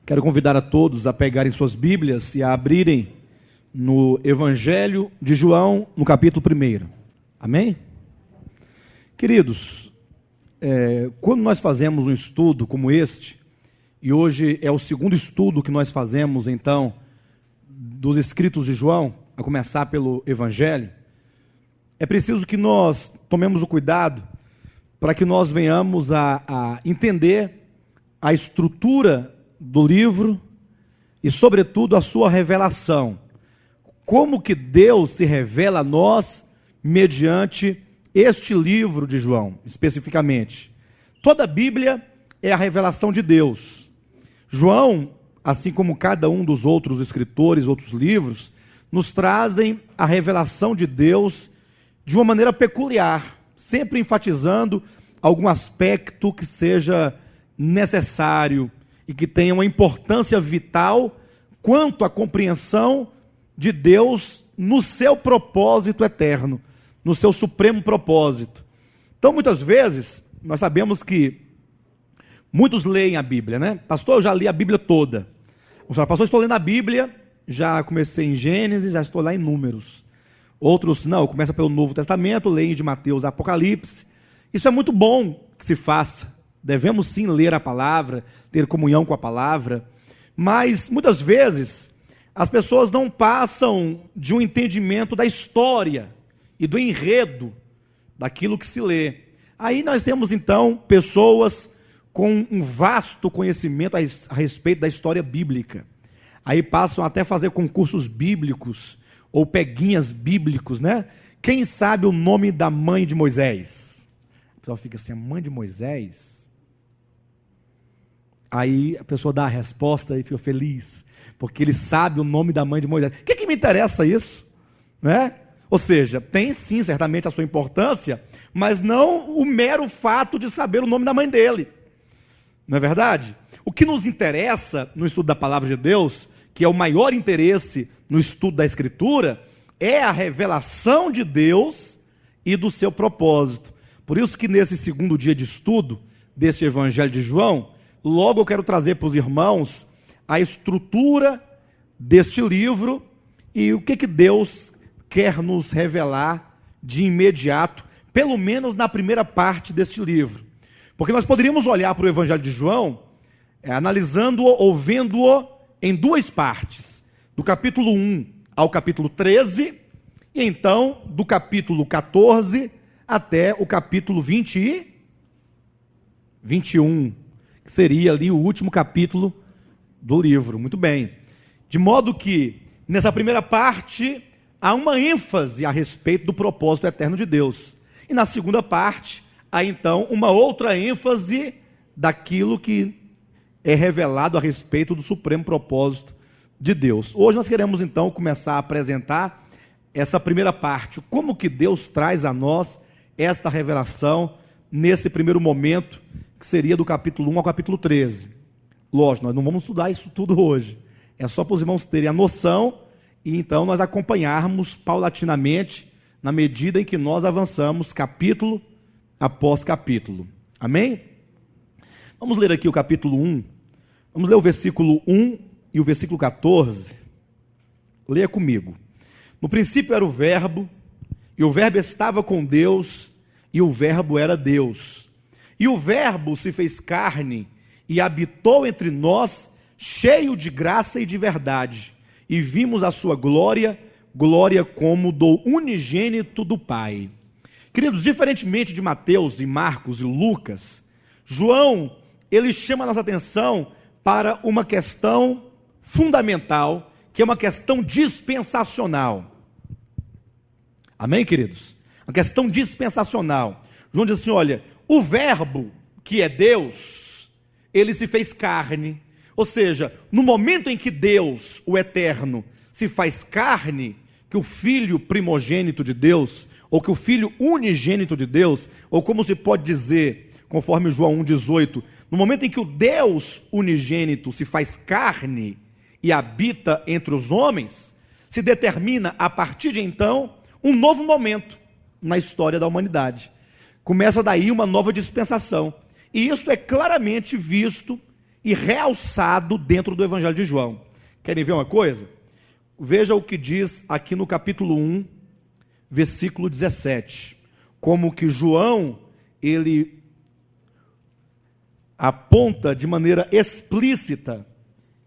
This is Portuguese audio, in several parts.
Quero convidar a todos a pegarem suas Bíblias e a abrirem no Evangelho de João, no capítulo 1. Amém? Queridos, quando nós fazemos um estudo como este, e hoje é o segundo estudo que nós fazemos, então, dos escritos de João, a começar pelo Evangelho, é preciso que nós tomemos o cuidado para que nós venhamos a entender a estrutura do livro e, sobretudo, a sua revelação. Como que Deus se revela a nós mediante este livro de João, especificamente. Toda a Bíblia é a revelação de Deus. João, assim como cada um dos outros escritores, outros livros, nos trazem a revelação de Deus de uma maneira peculiar, sempre enfatizando algum aspecto que seja necessário e que tenha uma importância vital quanto à compreensão de Deus no seu propósito eterno, no seu supremo propósito. Então, muitas vezes, nós sabemos que muitos leem a Bíblia, né? Pastor, eu já li a Bíblia toda. Pastor, estou lendo a Bíblia, já comecei em Gênesis, já estou lá em Números. Outros, não, começa pelo Novo Testamento, leem de Mateus a Apocalipse. Isso é muito bom que se faça. Devemos sim ler a palavra, ter comunhão com a palavra, mas muitas vezes as pessoas não passam de um entendimento da história e do enredo daquilo que se lê. Aí nós temos então pessoas com um vasto conhecimento a respeito da história bíblica. Aí passam até a fazer concursos bíblicos ou peguinhas bíblicos, né? Quem sabe o nome da mãe de Moisés? O pessoal fica assim, a mãe de Moisés? Aí a pessoa dá a resposta e fica feliz, porque ele sabe o nome da mãe de Moisés. O que me interessa isso? Né? Ou seja, tem sim certamente a sua importância, mas não o mero fato de saber o nome da mãe dele. Não é verdade? O que nos interessa no estudo da palavra de Deus, que é o maior interesse no estudo da Escritura, é a revelação de Deus e do seu propósito. Por isso que nesse segundo dia de estudo deste Evangelho de João, logo eu quero trazer para os irmãos a estrutura deste livro e o que Deus quer nos revelar de imediato, pelo menos na primeira parte deste livro. Porque nós poderíamos olhar para o Evangelho de João, analisando-o ou vendo-o em duas partes, do capítulo 1 ao capítulo 13, e então do capítulo 14 até o capítulo 20 e 21, que seria ali o último capítulo do livro. Muito bem. De modo que, nessa primeira parte, há uma ênfase a respeito do propósito eterno de Deus. E na segunda parte, há então uma outra ênfase daquilo que é revelado a respeito do supremo propósito de Deus. Hoje nós queremos então começar a apresentar essa primeira parte. Como que Deus traz a nós esta revelação nesse primeiro momento, que seria do capítulo 1 ao capítulo 13. Lógico, nós não vamos estudar isso tudo hoje. É só para os irmãos terem a noção e então nós acompanharmos paulatinamente na medida em que nós avançamos capítulo após capítulo. Amém? Vamos ler aqui o capítulo 1. Vamos ler o versículo 1 e o versículo 14. Leia comigo. No princípio era o Verbo, e o Verbo estava com Deus, e o Verbo era Deus. E o Verbo se fez carne e habitou entre nós, cheio de graça e de verdade. E vimos a sua glória, glória como do unigênito do Pai. Queridos, diferentemente de Mateus e Marcos e Lucas, João, ele chama a nossa atenção para uma questão fundamental, que é uma questão dispensacional. Amém, queridos? Uma questão dispensacional. João diz assim, olha, o Verbo, que é Deus, ele se fez carne. Ou seja, no momento em que Deus, o Eterno, se faz carne, que o Filho primogênito de Deus, ou que o Filho unigênito de Deus, ou como se pode dizer, conforme João 1,18, no momento em que o Deus unigênito se faz carne e habita entre os homens, se determina a partir de então um novo momento na história da humanidade. Começa daí uma nova dispensação. E isso é claramente visto e realçado dentro do Evangelho de João. Querem ver uma coisa? Veja o que diz aqui no capítulo 1, versículo 17. Como que João, ele aponta de maneira explícita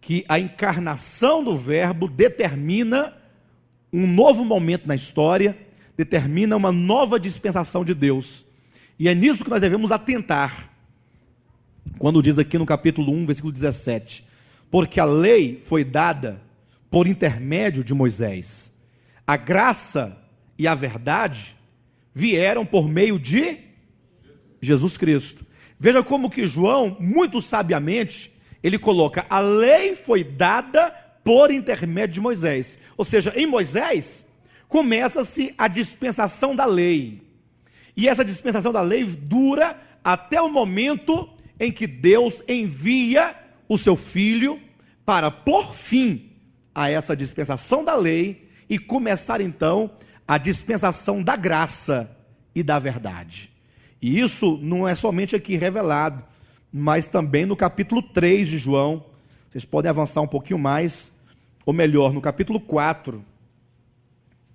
que a encarnação do Verbo determina um novo momento na história, determina uma nova dispensação de Deus. E é nisso que nós devemos atentar. Quando diz aqui no capítulo 1, versículo 17, porque a lei foi dada por intermédio de Moisés, a graça e a verdade vieram por meio de Jesus Cristo. Veja como que João, muito sabiamente, ele coloca, a lei foi dada por intermédio de Moisés. Ou seja, em Moisés, começa-se a dispensação da lei. E essa dispensação da lei dura até o momento em que Deus envia o seu Filho para pôr fim a essa dispensação da lei e começar então a dispensação da graça e da verdade. E isso não é somente aqui revelado, mas também no capítulo 3 de João. Vocês podem avançar um pouquinho mais, ou melhor, no capítulo 4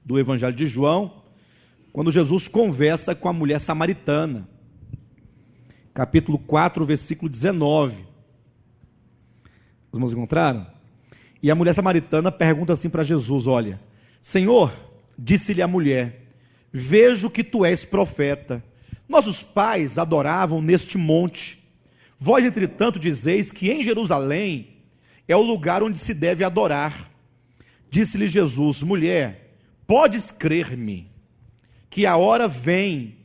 do Evangelho de João, quando Jesus conversa com a mulher samaritana. Capítulo 4, versículo 19. Os irmãos encontraram? E a mulher samaritana pergunta assim para Jesus, olha, Senhor, disse-lhe a mulher, vejo que tu és profeta. Nossos pais adoravam neste monte. Vós, entretanto, dizeis que em Jerusalém é o lugar onde se deve adorar. Disse-lhe Jesus, mulher, podes crer-me, que a hora vem,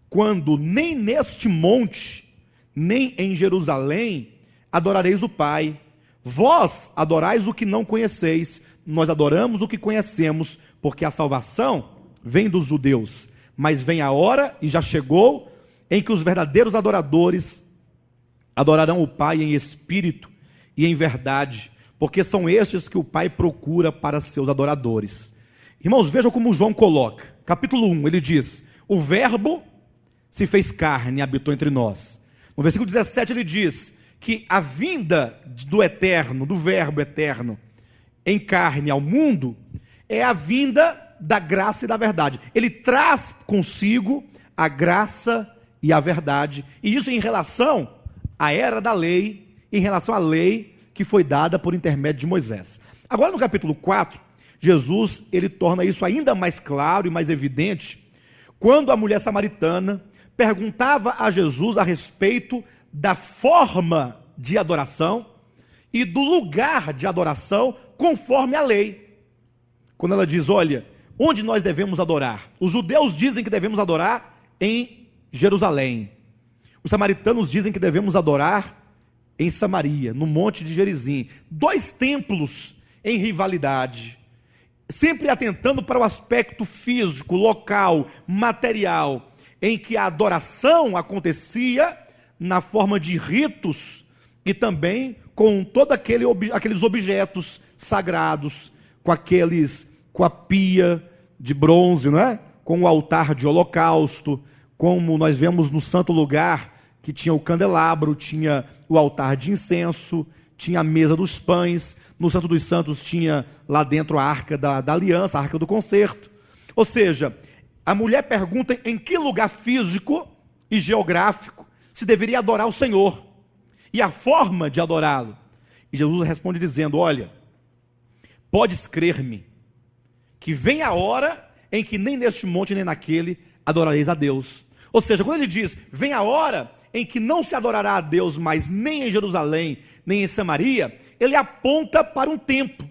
quando nem neste monte, nem em Jerusalém, adorareis o Pai. Vós adorais o que não conheceis, nós adoramos o que conhecemos, porque a salvação vem dos judeus. Mas vem a hora, e já chegou, em que os verdadeiros adoradores adorarão o Pai em espírito e em verdade, porque são estes que o Pai procura para seus adoradores. Irmãos, vejam como João coloca, capítulo 1, ele diz, o Verbo se fez carne e habitou entre nós. No versículo 17 ele diz que a vinda do eterno, do Verbo eterno, em carne ao mundo, é a vinda da graça e da verdade. Ele traz consigo a graça e a verdade, e isso em relação à era da lei, em relação à lei que foi dada por intermédio de Moisés. Agora no capítulo 4, Jesus, ele torna isso ainda mais claro e mais evidente, quando a mulher samaritana perguntava a Jesus a respeito da forma de adoração e do lugar de adoração conforme a lei. Quando ela diz, olha, onde nós devemos adorar? Os judeus dizem que devemos adorar em Jerusalém. Os samaritanos dizem que devemos adorar em Samaria, no Monte de Gerizim. Dois templos em rivalidade, sempre atentando para o aspecto físico, local, material, em que a adoração acontecia na forma de ritos e também com todos aqueles objetos sagrados, com a pia de bronze, não é? Com o altar de holocausto, como nós vemos no santo lugar, que tinha o candelabro, tinha o altar de incenso, tinha a mesa dos pães, no Santo dos Santos tinha lá dentro a arca da aliança, a arca do concerto. Ou seja, a mulher pergunta em que lugar físico e geográfico se deveria adorar o Senhor, e a forma de adorá-lo. E Jesus responde dizendo, olha, podes crer-me, que vem a hora em que nem neste monte nem naquele adorareis a Deus. Ou seja, quando ele diz, vem a hora em que não se adorará a Deus mais nem em Jerusalém, nem em Samaria, ele aponta para um tempo,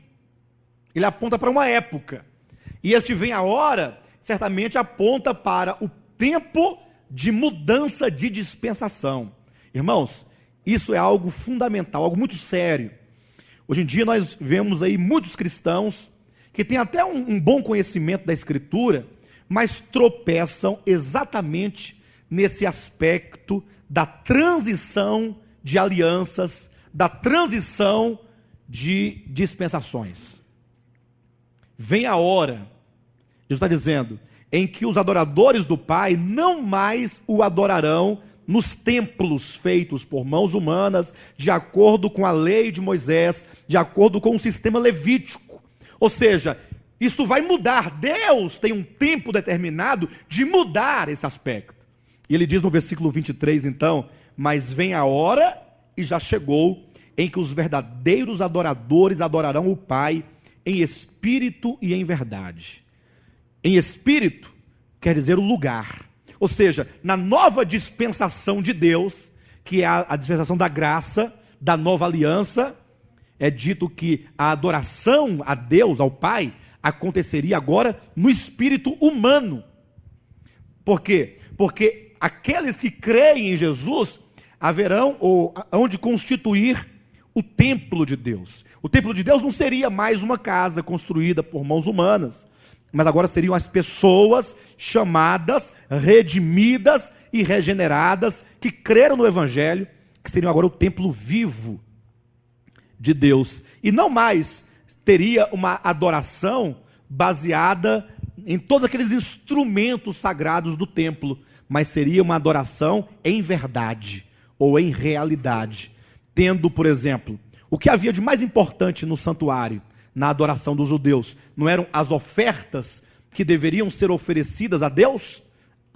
ele aponta para uma época, e este vem a hora, certamente aponta para o tempo de mudança de dispensação. Irmãos, isso é algo fundamental, algo muito sério. Hoje em dia nós vemos aí muitos cristãos que têm até um bom conhecimento da Escritura, mas tropeçam exatamente nesse aspecto da transição de alianças, da transição de dispensações. Vem a hora, Jesus está dizendo, em que os adoradores do Pai não mais o adorarão nos templos feitos por mãos humanas, de acordo com a lei de Moisés, de acordo com o sistema levítico. Ou seja, isto vai mudar. Deus tem um tempo determinado de mudar esse aspecto. E ele diz no versículo 23, então: mas vem a hora, e já chegou, em que os verdadeiros adoradores adorarão o Pai em espírito e em verdade. Em espírito quer dizer o lugar. Ou seja, na nova dispensação de Deus, que é a dispensação da graça, da nova aliança, é dito que a adoração a Deus, ao Pai, aconteceria agora no espírito humano. Por quê? Porque aqueles que creem em Jesus haverão ou onde constituir o templo de Deus. O templo de Deus não seria mais uma casa construída por mãos humanas, mas agora seriam as pessoas chamadas, redimidas e regeneradas, que creram no Evangelho, que seriam agora o templo vivo de Deus. E não mais teria uma adoração baseada em todos aqueles instrumentos sagrados do templo, mas seria uma adoração em verdade, ou em realidade, tendo, por exemplo, o que havia de mais importante no santuário, na adoração dos judeus, não eram as ofertas que deveriam ser oferecidas a Deus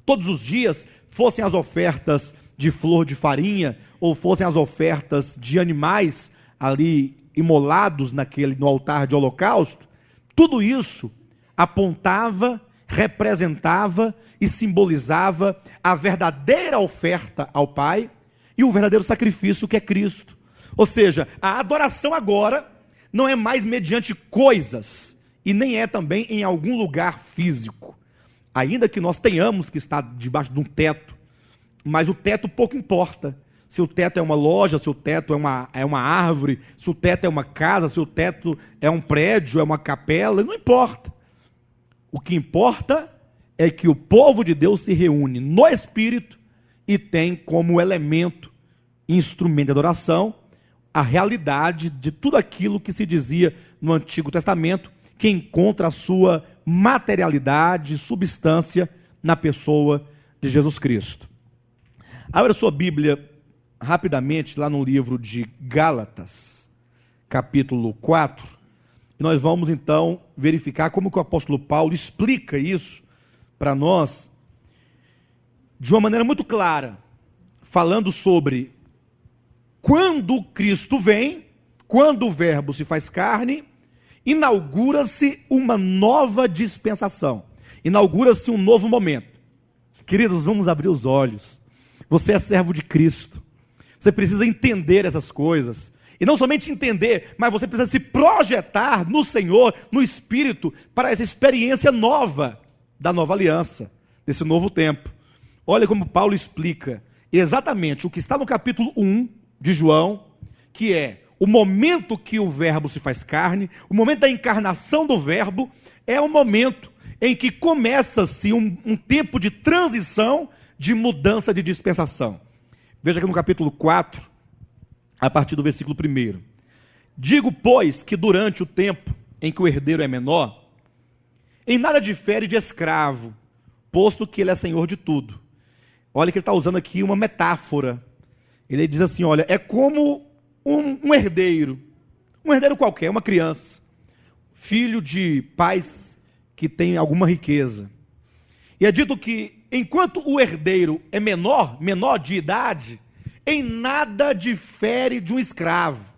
todos os dias, fossem as ofertas de flor de farinha, ou fossem as ofertas de animais ali imolados no altar de holocausto. Tudo isso apontava, representava e simbolizava a verdadeira oferta ao Pai e o verdadeiro sacrifício, que é Cristo. Ou seja, a adoração agora não é mais mediante coisas, e nem é também em algum lugar físico, ainda que nós tenhamos que estar debaixo de um teto, mas o teto pouco importa. Se o teto é uma loja, se o teto é uma árvore, se o teto é uma casa, se o teto é um prédio, é uma capela, não importa. O que importa é que o povo de Deus se reúne no Espírito e tem como elemento, instrumento de adoração, a realidade de tudo aquilo que se dizia no Antigo Testamento, que encontra a sua materialidade, substância na pessoa de Jesus Cristo. Abra sua Bíblia rapidamente lá no livro de Gálatas, capítulo 4, e nós vamos então verificar como que o apóstolo Paulo explica isso para nós de uma maneira muito clara, falando sobre quando Cristo vem, quando o Verbo se faz carne, inaugura-se uma nova dispensação, inaugura-se um novo momento. Queridos, vamos abrir os olhos. Você é servo de Cristo, você precisa entender essas coisas, e não somente entender, mas você precisa se projetar no Senhor, no Espírito, para essa experiência nova, da nova aliança, desse novo tempo. Olha como Paulo explica exatamente o que está no capítulo 1 de João, que é o momento que o Verbo se faz carne, o momento da encarnação do Verbo, é o momento em que começa-se um tempo de transição, de mudança de dispensação. Veja aqui no capítulo 4, a partir do versículo 1. Digo, pois, que durante o tempo em que o herdeiro é menor, em nada difere de escravo, posto que ele é senhor de tudo. Olha que ele está usando aqui uma metáfora. Ele diz assim, olha, é como um herdeiro qualquer, uma criança, filho de pais que têm alguma riqueza. E é dito que, enquanto o herdeiro é menor de idade, em nada difere de um escravo,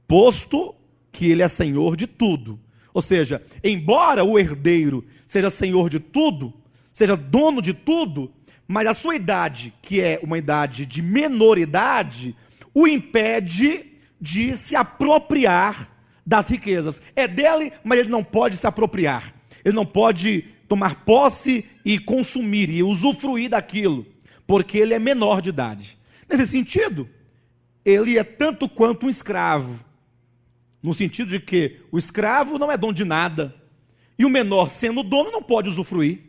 posto que ele é senhor de tudo. Ou seja, embora o herdeiro seja senhor de tudo, seja dono de tudo, mas a sua idade, que é uma idade de menoridade, o impede de se apropriar das riquezas. É dele, mas ele não pode se apropriar. Ele não pode tomar posse e consumir e usufruir daquilo, porque ele é menor de idade. Nesse sentido, ele é tanto quanto um escravo, no sentido de que o escravo não é dono de nada, e o menor, sendo dono, não pode usufruir.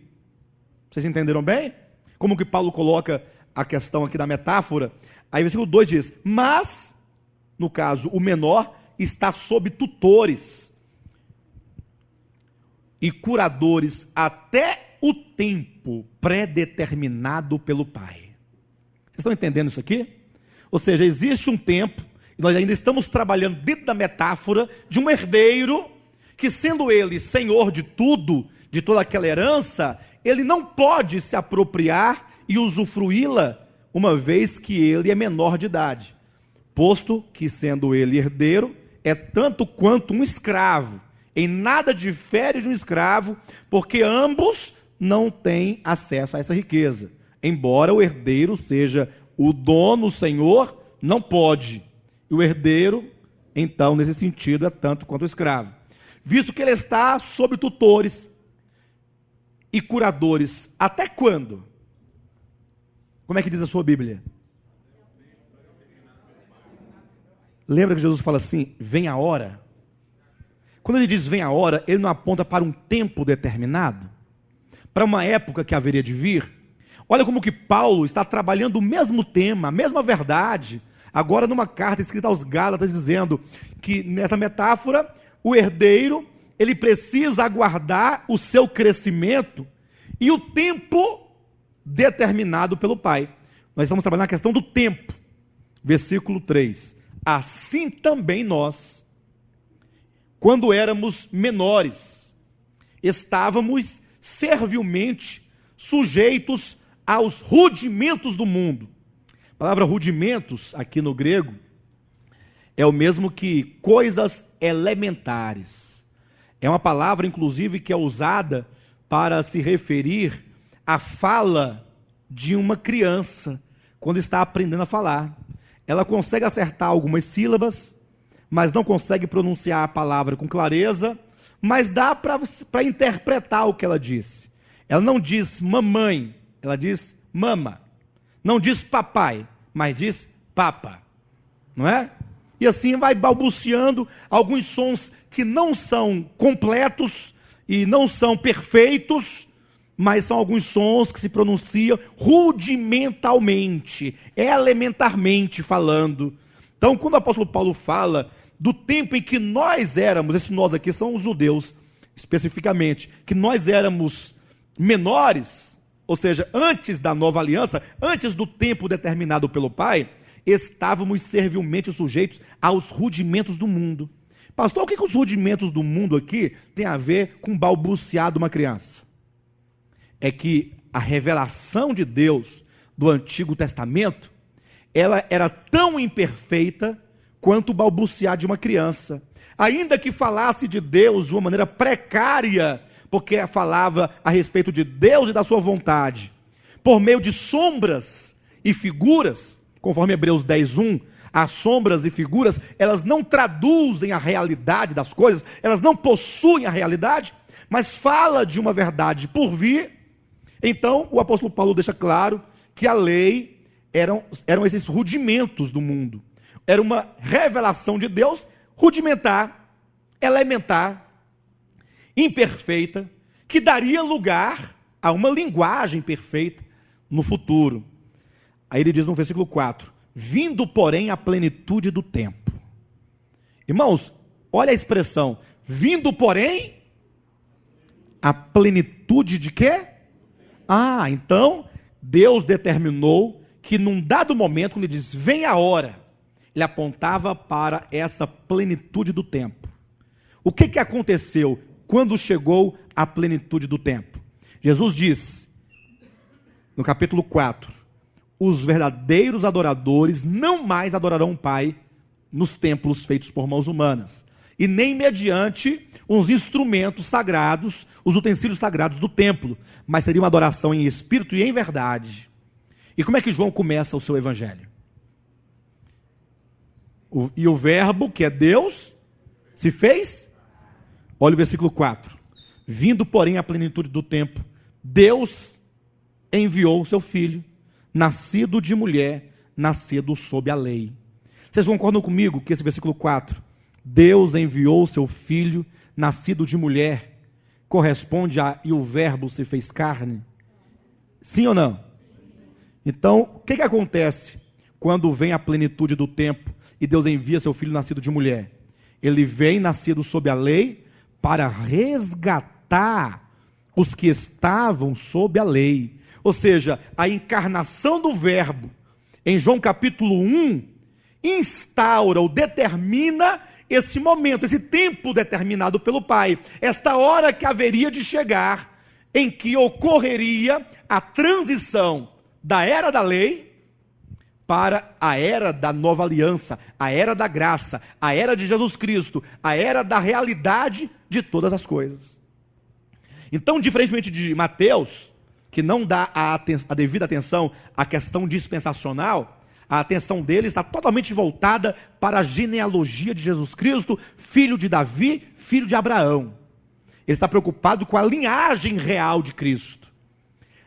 Vocês entenderam bem? Como que Paulo coloca a questão aqui da metáfora? Aí o versículo 2 diz, mas, no caso, o menor está sob tutores e curadores até o tempo predeterminado pelo Pai. estão entendendo isso aqui? Ou seja, existe um tempo, e nós ainda estamos trabalhando dentro da metáfora de um herdeiro, que sendo ele senhor de tudo, de toda aquela herança, ele não pode se apropriar e usufruí-la, uma vez que ele é menor de idade. Posto que sendo ele herdeiro, é tanto quanto um escravo. Em nada difere de um escravo, porque ambos não têm acesso a essa riqueza. Embora o herdeiro seja o dono, o senhor, não pode. E o herdeiro, então, nesse sentido, é tanto quanto o escravo. Visto que ele está sob tutores e curadores, até quando? Como é que diz a sua Bíblia? Lembra que Jesus fala assim, vem a hora? Quando ele diz vem a hora, ele não aponta para um tempo determinado, para uma época que haveria de vir. Olha como que Paulo está trabalhando o mesmo tema, a mesma verdade, agora numa carta escrita aos Gálatas, dizendo que nessa metáfora, o herdeiro, ele precisa aguardar o seu crescimento e o tempo determinado pelo pai. Nós estamos trabalhando na questão do tempo. Versículo 3. Assim também nós, quando éramos menores, estávamos servilmente sujeitos aos rudimentos do mundo. A palavra rudimentos, aqui no grego, é o mesmo que coisas elementares. É uma palavra, inclusive, que é usada para se referir à fala de uma criança, quando está aprendendo a falar. Ela consegue acertar algumas sílabas, mas não consegue pronunciar a palavra com clareza, mas dá para interpretar o que ela disse. Ela não diz mamãe, ela diz mama. Não diz papai, mas diz papa. Não é? E assim vai balbuciando alguns sons que não são completos e não são perfeitos, mas são alguns sons que se pronunciam rudimentalmente, elementarmente falando. Então, quando o apóstolo Paulo fala do tempo em que nós éramos, esse nós aqui são os judeus, especificamente, que nós éramos menores, ou seja, antes da nova aliança, antes do tempo determinado pelo Pai, estávamos servilmente sujeitos aos rudimentos do mundo. Pastor, o que os rudimentos do mundo aqui tem a ver com balbuciar de uma criança? É que a revelação de Deus do Antigo Testamento, ela era tão imperfeita quanto o balbuciar de uma criança. Ainda que falasse de Deus de uma maneira precária, porque falava a respeito de Deus e da sua vontade, por meio de sombras e figuras, conforme Hebreus 10:1, as sombras e figuras, elas não traduzem a realidade das coisas, elas não possuem a realidade, mas fala de uma verdade por vir. Então, o apóstolo Paulo deixa claro que a lei eram esses rudimentos do mundo. Era uma revelação de Deus rudimentar, elementar, imperfeita, que daria lugar a uma linguagem perfeita no futuro. Aí ele diz no versículo 4, vindo, porém, a plenitude do tempo. Irmãos, olha a expressão, vindo, porém, a plenitude de quê? Então, Deus determinou que num dado momento, quando ele diz, vem a hora, ele apontava para essa plenitude do tempo. O que aconteceu quando chegou a plenitude do tempo? Jesus diz, no capítulo 4, os verdadeiros adoradores não mais adorarão o Pai nos templos feitos por mãos humanas, e nem mediante os instrumentos sagrados, os utensílios sagrados do templo, mas seria uma adoração em espírito e em verdade. E como é que João começa o seu evangelho? E o verbo, que é Deus, se fez? Olha o versículo 4. Vindo, porém, a plenitude do tempo, Deus enviou o seu filho, nascido de mulher, nascido sob a lei. Vocês concordam comigo que esse versículo 4, Deus enviou o seu filho, nascido de mulher, corresponde a e o verbo se fez carne? Sim ou não? Então, o que acontece quando vem a plenitude do tempo e Deus envia seu filho nascido de mulher? Ele vem nascido sob a lei para resgatar os que estavam sob a lei. Ou seja, a encarnação do verbo em João capítulo 1, instaura ou determina esse momento, esse tempo determinado pelo Pai, esta hora que haveria de chegar, em que ocorreria a transição da era da lei para a era da nova aliança, a era da graça, a era de Jesus Cristo, a era da realidade de todas as coisas. Então, diferentemente de Mateus, que não dá a devida atenção à questão dispensacional, a atenção dele está totalmente voltada para a genealogia de Jesus Cristo, filho de Davi, filho de Abraão. Ele está preocupado com a linhagem real de Cristo.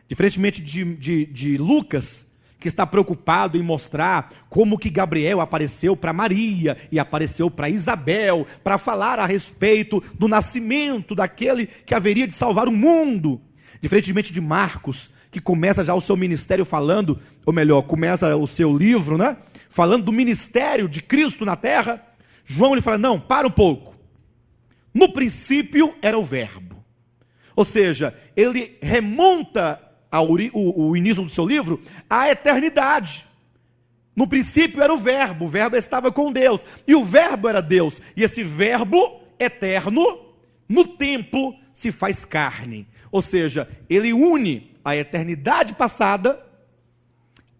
Diferentemente de Lucas, que está preocupado em mostrar como que Gabriel apareceu para Maria e apareceu para Isabel, para falar a respeito do nascimento daquele que haveria de salvar o mundo. Diferentemente de Marcos, que começa já o seu ministério falando, ou melhor, começa o seu livro, né? Falando do ministério de Cristo na terra. João ele fala, não, para um pouco. No princípio era o verbo. Ou seja, ele remonta o início do seu livro à eternidade. No princípio era o verbo estava com Deus, e o verbo era Deus, e esse verbo eterno, no tempo, se faz carne. Ou seja, ele une a eternidade passada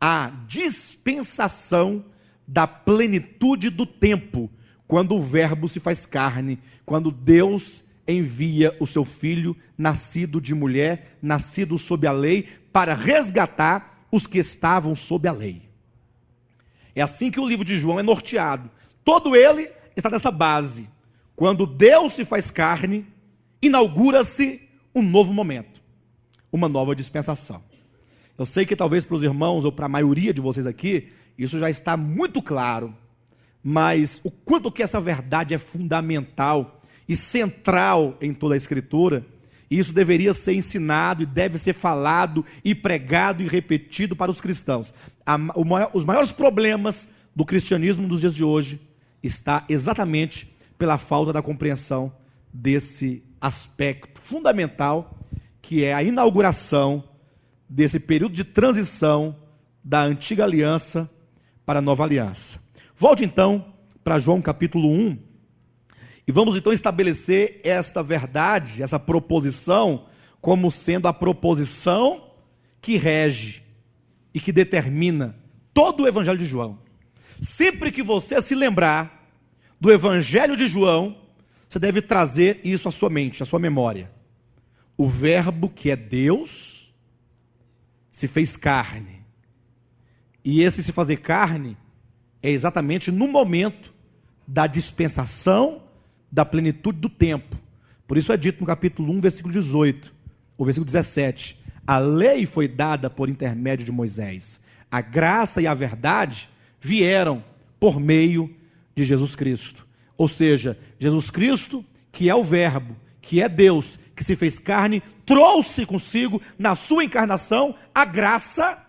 à dispensação da plenitude do tempo, quando o verbo se faz carne, quando Deus envia o seu filho, nascido de mulher, nascido sob a lei, para resgatar os que estavam sob a lei. É assim que o livro de João é norteado. Todo ele está nessa base. Quando Deus se faz carne, inaugura-se um novo momento, uma nova dispensação. Eu sei que talvez para os irmãos, ou para a maioria de vocês aqui, isso já está muito claro, mas o quanto que essa verdade é fundamental e central em toda a Escritura, e isso deveria ser ensinado e deve ser falado e pregado e repetido para os cristãos. Os maiores problemas do cristianismo dos dias de hoje está exatamente pela falta da compreensão desse aspecto fundamental, que é a inauguração desse período de transição da antiga aliança para a nova aliança. Volte então para João capítulo 1, e vamos então estabelecer esta verdade, essa proposição, como sendo a proposição que rege e que determina todo o Evangelho de João. Sempre que você se lembrar do Evangelho de João, você deve trazer isso à sua mente, à sua memória. O verbo que é Deus se fez carne. E esse se fazer carne é exatamente no momento da dispensação da plenitude do tempo. Por isso é dito no capítulo 1, versículo 18, o versículo 17. A lei foi dada por intermédio de Moisés. A graça e a verdade vieram por meio de Jesus Cristo. Ou seja, Jesus Cristo, que é o verbo, que é Deus, que se fez carne, trouxe consigo, na sua encarnação, a graça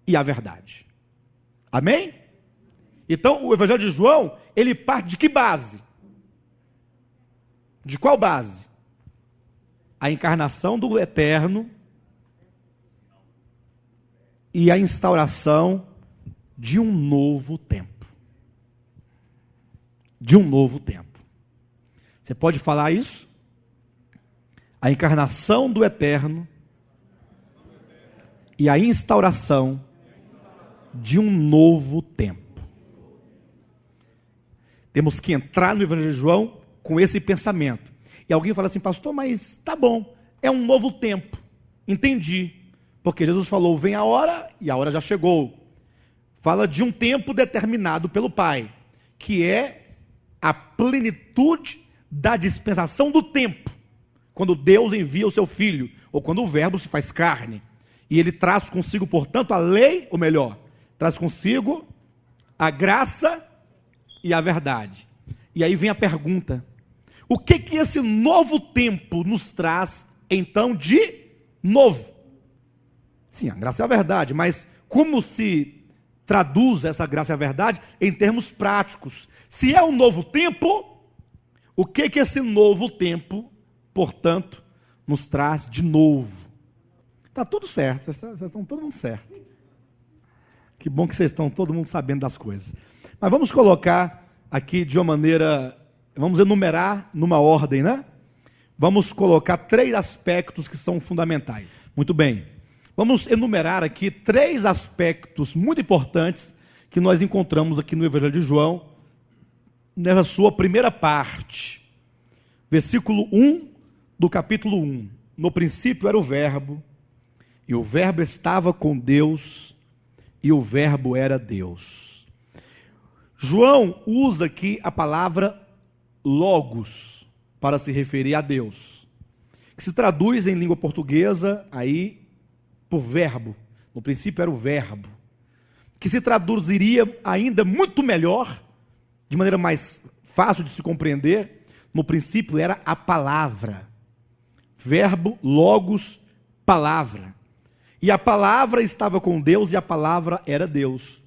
e a verdade. Amém? Então, o Evangelho de João, ele parte de que base? De qual base? A encarnação do Eterno e a instauração de um novo tempo. De um novo tempo. Você pode falar isso? A encarnação do Eterno e a instauração de um novo tempo. Temos que entrar no Evangelho de João com esse pensamento. E alguém fala assim, pastor, mas tá bom, é um novo tempo. Entendi. Porque Jesus falou, vem a hora, e a hora já chegou. Fala de um tempo determinado pelo Pai, que é a plenitude da dispensação do tempo. Quando Deus envia o seu Filho, ou quando o verbo se faz carne. E ele traz consigo, portanto, a lei, ou melhor, traz consigo a graça e a verdade. E aí vem a pergunta, o que esse novo tempo nos traz, então, de novo? Sim, a graça é a verdade, mas como se traduz essa graça e a verdade em termos práticos? Se é um novo tempo, o que esse novo tempo, portanto, nos traz de novo? Está tudo certo, vocês estão todo mundo certo. Que bom que vocês estão todo mundo sabendo das coisas. Mas vamos colocar aqui de uma maneira, vamos enumerar numa ordem, né? Vamos colocar 3 aspectos que são fundamentais. Muito bem. Vamos enumerar aqui 3 aspectos muito importantes que nós encontramos aqui no Evangelho de João, nessa sua primeira parte. Versículo 1 do capítulo 1. No princípio era o Verbo, e o Verbo estava com Deus, e o Verbo era Deus. João usa aqui a palavra logos para se referir a Deus, que se traduz em língua portuguesa aí por verbo. No princípio era o Verbo, que se traduziria ainda muito melhor, de maneira mais fácil de se compreender, no princípio era a palavra. Verbo, logos, palavra. E a palavra estava com Deus e a palavra era Deus.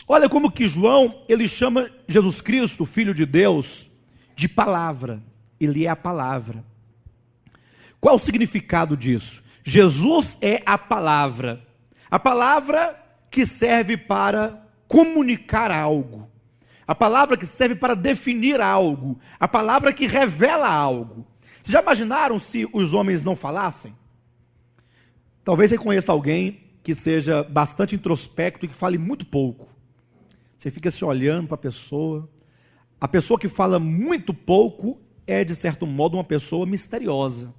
Olha como que João, ele chama Jesus Cristo, Filho de Deus, de palavra. Ele é a palavra. Qual o significado disso? Jesus é a palavra. A palavra que serve para comunicar algo. A palavra que serve para definir algo. A palavra que revela algo. Vocês já imaginaram se os homens não falassem? Talvez você conheça alguém que seja bastante introspecto e que fale muito pouco. Você fica se olhando para a pessoa. A pessoa que fala muito pouco é, de certo modo, uma pessoa misteriosa.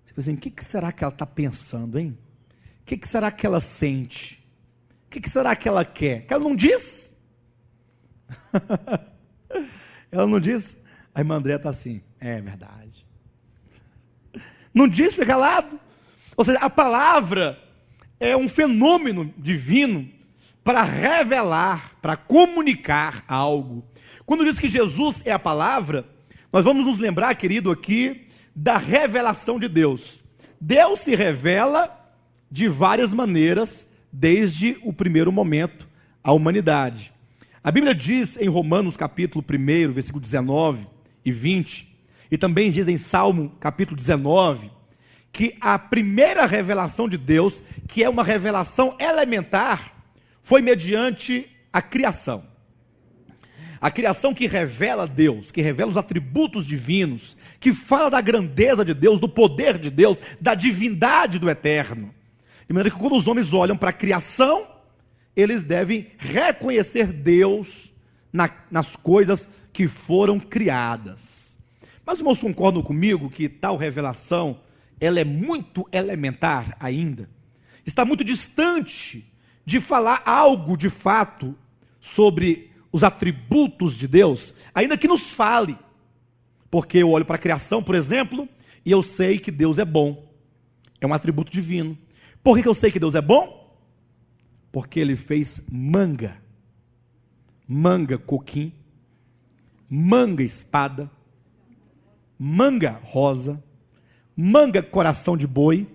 Você pensa assim, o que será que ela está pensando, hein? O que será que ela sente? O que será que ela quer? Que ela não diz? Ela não diz? A irmã André está assim, é verdade. Não diz, fica calado. Ou seja, a palavra é um fenômeno divino para revelar, para comunicar algo. Quando diz que Jesus é a palavra, nós vamos nos lembrar, querido, aqui, da revelação de Deus. Deus se revela de várias maneiras, desde o primeiro momento, à humanidade. A Bíblia diz em Romanos capítulo 1, versículo 19 e 20, e também diz em Salmo capítulo 19, que a primeira revelação de Deus, que é uma revelação elementar, foi mediante a criação. A criação que revela Deus, que revela os atributos divinos, que fala da grandeza de Deus, do poder de Deus, da divindade do eterno. De maneira que quando os homens olham para a criação, eles devem reconhecer Deus nas coisas que foram criadas. Mas os irmãos concordam comigo que tal revelação, ela é muito elementar ainda? Está muito distante de falar algo de fato sobre os atributos de Deus, ainda que nos fale. Porque eu olho para a criação, por exemplo, e eu sei que Deus é bom. É um atributo divino. Por que eu sei que Deus é bom? Porque Ele fez manga, coquim, manga espada, manga rosa, manga coração de boi.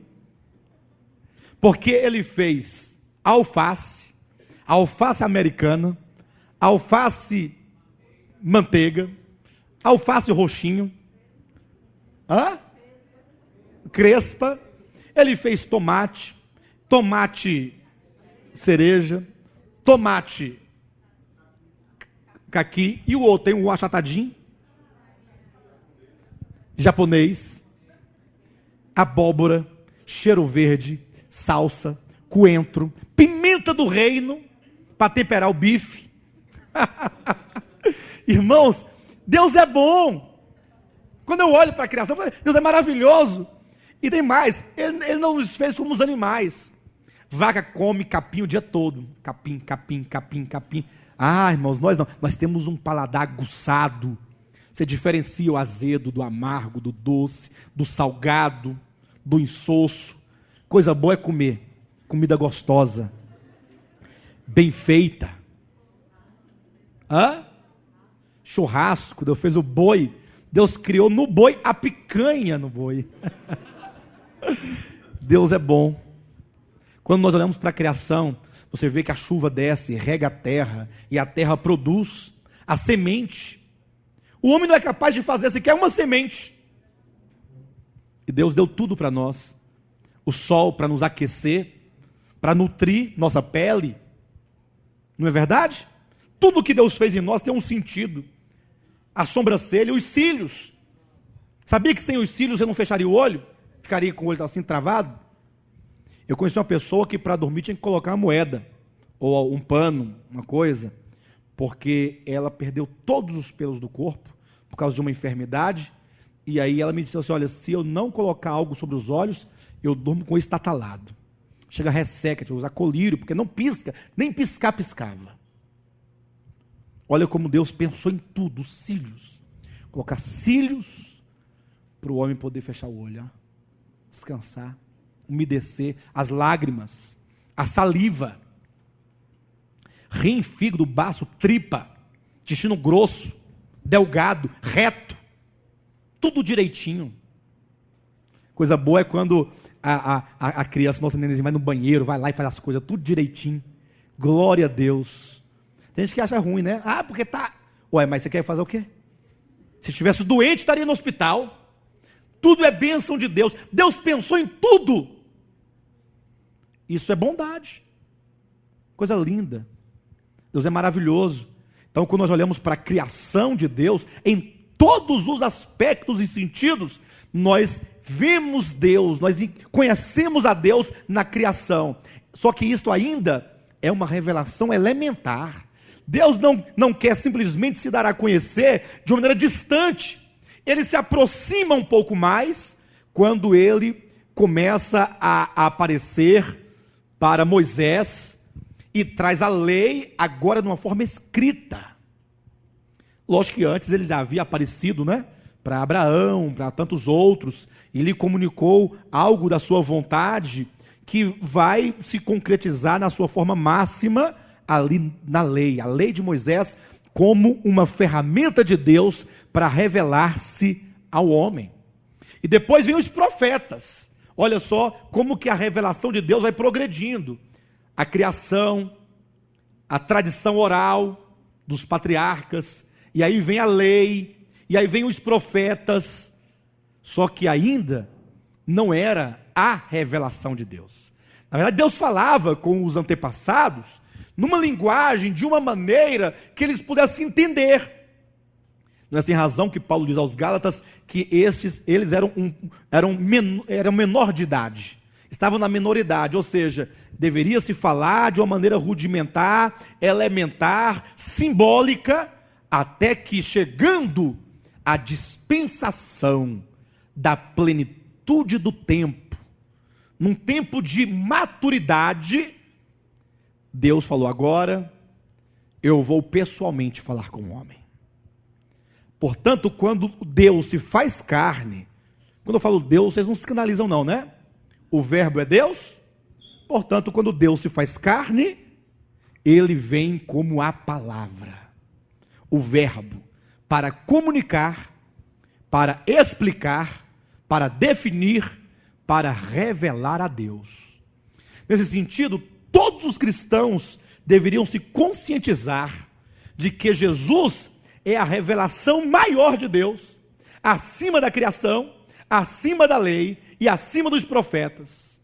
Porque Ele fez alface americana, alface manteiga, alface roxinho, crespa. Ele fez tomate cereja, tomate caqui, e o outro tem um achatadinho, japonês, abóbora, cheiro verde, salsa, coentro, pimenta do reino, para temperar o bife. Irmãos, Deus é bom. Quando eu olho para a criação, eu falo, Deus é maravilhoso. E tem mais, ele não nos fez como os animais. Vaca come capim o dia todo. Capim. Ah, irmãos, nós não. Nós temos um paladar aguçado. Você diferencia o azedo do amargo, do doce, do salgado, do insosso. Coisa boa é comer. Comida gostosa. Bem feita. Churrasco. Deus fez o boi. Deus criou no boi a picanha no boi. Deus é bom. Quando nós olhamos para a criação, você vê que a chuva desce, rega a terra, e a terra produz a semente. O homem não é capaz de fazer sequer uma semente. E Deus deu tudo para nós. O sol para nos aquecer, para nutrir nossa pele. Não é verdade? Tudo que Deus fez em nós tem um sentido. A sobrancelha, os cílios. Sabia que sem os cílios você não fecharia o olho? Ficaria com o olho assim travado? Eu conheci uma pessoa que para dormir tinha que colocar uma moeda, ou um pano, uma coisa, porque ela perdeu todos os pelos do corpo, por causa de uma enfermidade, e aí ela me disse assim, olha, se eu não colocar algo sobre os olhos, eu durmo com o estatalado. Chega resseca, tinha que usar colírio, porque não pisca, nem piscar piscava. Olha como Deus pensou em tudo, os cílios. Colocar cílios para o homem poder fechar o olho, ó. Descansar, umedecer, as lágrimas, a saliva, rim, fígado, baço, tripa, intestino grosso, delgado, reto, tudo direitinho. Coisa boa é quando a criança, nossa nenenzinha, vai no banheiro, vai lá e faz as coisas tudo direitinho. Glória a Deus. Tem gente que acha ruim, né? Ah, porque tá... Ué, mas você quer fazer o quê? Se estivesse doente, estaria no hospital. Tudo é bênção de Deus. Deus pensou em tudo. Isso é bondade. Coisa linda. Deus é maravilhoso. Então, quando nós olhamos para a criação de Deus, em todos os aspectos e sentidos, nós vemos Deus, nós conhecemos a Deus na criação. Só que isso ainda é uma revelação elementar. Deus não quer simplesmente se dar a conhecer de uma maneira distante. Ele se aproxima um pouco mais quando ele começa a aparecer para Moisés e traz a lei agora de uma forma escrita. Lógico que antes ele já havia aparecido, né, para Abraão, para tantos outros, e lhe comunicou algo da sua vontade que vai se concretizar na sua forma máxima ali na lei, a lei de Moisés, como uma ferramenta de Deus para revelar-se ao homem. E depois vem os profetas. Olha só como que a revelação de Deus vai progredindo. A criação, a tradição oral dos patriarcas, e aí vem a lei, e aí vem os profetas. Só que ainda não era a revelação de Deus. Na verdade, Deus falava com os antepassados numa linguagem, de uma maneira que eles pudessem entender. Não é sem razão que Paulo diz aos Gálatas que eles eram menor de idade, estavam na menoridade, ou seja, deveria se falar de uma maneira rudimentar, elementar, simbólica, até que chegando a dispensação da plenitude do tempo, num tempo de maturidade, Deus falou, agora eu vou pessoalmente falar com o homem. Portanto, quando Deus se faz carne, quando eu falo Deus, vocês não se escandalizam não, né? O verbo é Deus, portanto, quando Deus se faz carne, ele vem como a palavra, o verbo, para comunicar, para explicar, para definir, para revelar a Deus. Nesse sentido, todos os cristãos deveriam se conscientizar de que Jesus é a revelação maior de Deus, acima da criação, acima da lei e acima dos profetas.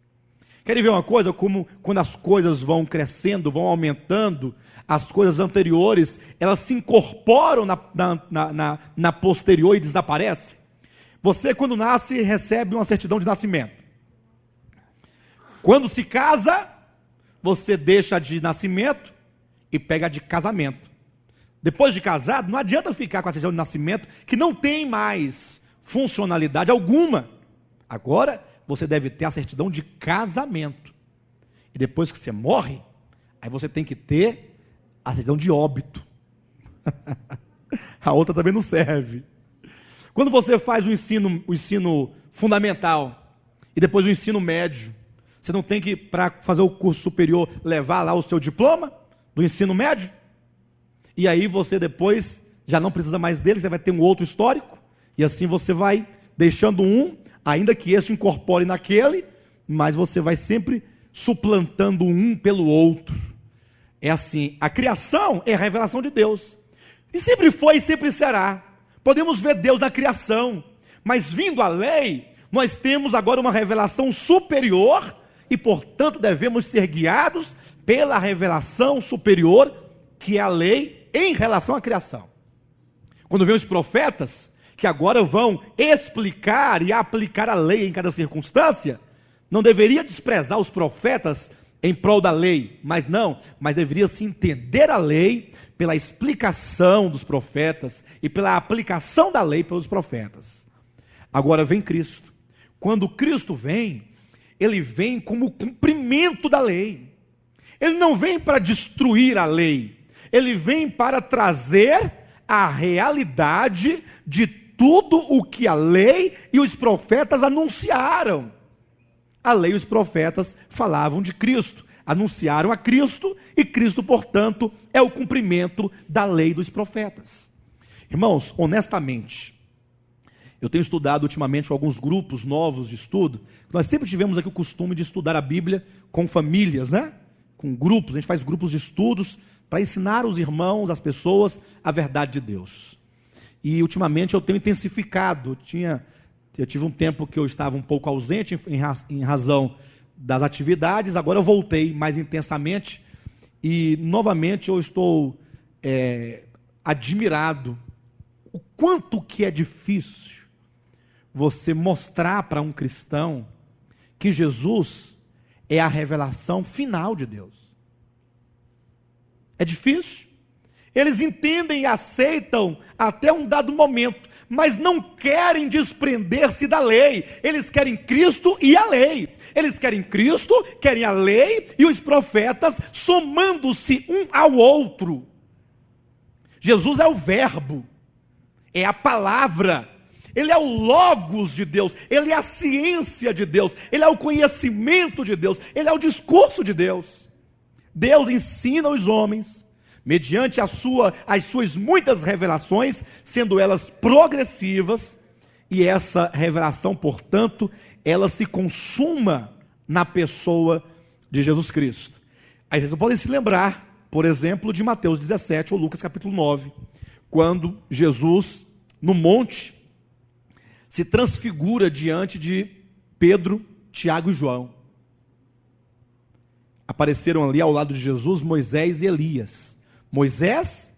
Querem ver uma coisa? Como quando as coisas vão crescendo, vão aumentando, as coisas anteriores, elas se incorporam na posterior e desaparecem. Você, quando nasce, recebe uma certidão de nascimento. Quando se casa, você deixa de nascimento e pega de casamento. Depois de casado, não adianta ficar com a certidão de nascimento, que não tem mais funcionalidade alguma. Agora, você deve ter a certidão de casamento. E depois que você morre, aí você tem que ter a certidão de óbito. A outra também não serve. Quando você faz o ensino fundamental e depois o ensino médio, você não tem que, para fazer o curso superior, levar lá o seu diploma do ensino médio? E aí você depois já não precisa mais dele, você vai ter um outro histórico, e assim você vai deixando um, ainda que esse incorpore naquele, mas você vai sempre suplantando um pelo outro. É assim, a criação é a revelação de Deus, e sempre foi e sempre será. Podemos ver Deus na criação, mas vindo a lei, nós temos agora uma revelação superior, e, portanto, devemos ser guiados pela revelação superior, que é a lei em relação à criação. Quando vem os profetas, que agora vão explicar e aplicar a lei em cada circunstância, não deveria desprezar os profetas em prol da lei, mas deveria se entender a lei pela explicação dos profetas e pela aplicação da lei pelos profetas. Agora vem Cristo. Quando Cristo vem, ele vem como cumprimento da lei. Ele não vem para destruir a lei, ele vem para trazer a realidade de tudo o que a lei e os profetas anunciaram. A lei e os profetas falavam de Cristo, anunciaram a Cristo, e Cristo, portanto, é o cumprimento da lei dos profetas. Irmãos, honestamente, eu tenho estudado ultimamente alguns grupos novos de estudo. Nós sempre tivemos aqui o costume de estudar a Bíblia com famílias, né? Com grupos, a gente faz grupos de estudos para ensinar os irmãos, as pessoas, a verdade de Deus. E ultimamente eu tenho intensificado. Eu tive um tempo que eu estava um pouco ausente em razão das atividades, agora eu voltei mais intensamente, e novamente eu estou admirado o quanto que é difícil você mostrar para um cristão que Jesus é a revelação final de Deus. É difícil. Eles entendem e aceitam até um dado momento, mas não querem desprender-se da lei. Eles querem Cristo e a lei. Eles querem Cristo, querem a lei e os profetas, somando-se um ao outro. Jesus é o verbo, é a palavra, ele é o logos de Deus, ele é a ciência de Deus, ele é o conhecimento de Deus, ele é o discurso de Deus. Deus ensina os homens mediante as suas muitas revelações, sendo elas progressivas, e essa revelação, portanto, ela se consuma na pessoa de Jesus Cristo. Aí vocês podem se lembrar, por exemplo, de Mateus 17 ou Lucas capítulo 9, quando Jesus, no monte, se transfigura diante de Pedro, Tiago e João. Apareceram ali ao lado de Jesus Moisés e Elias. Moisés,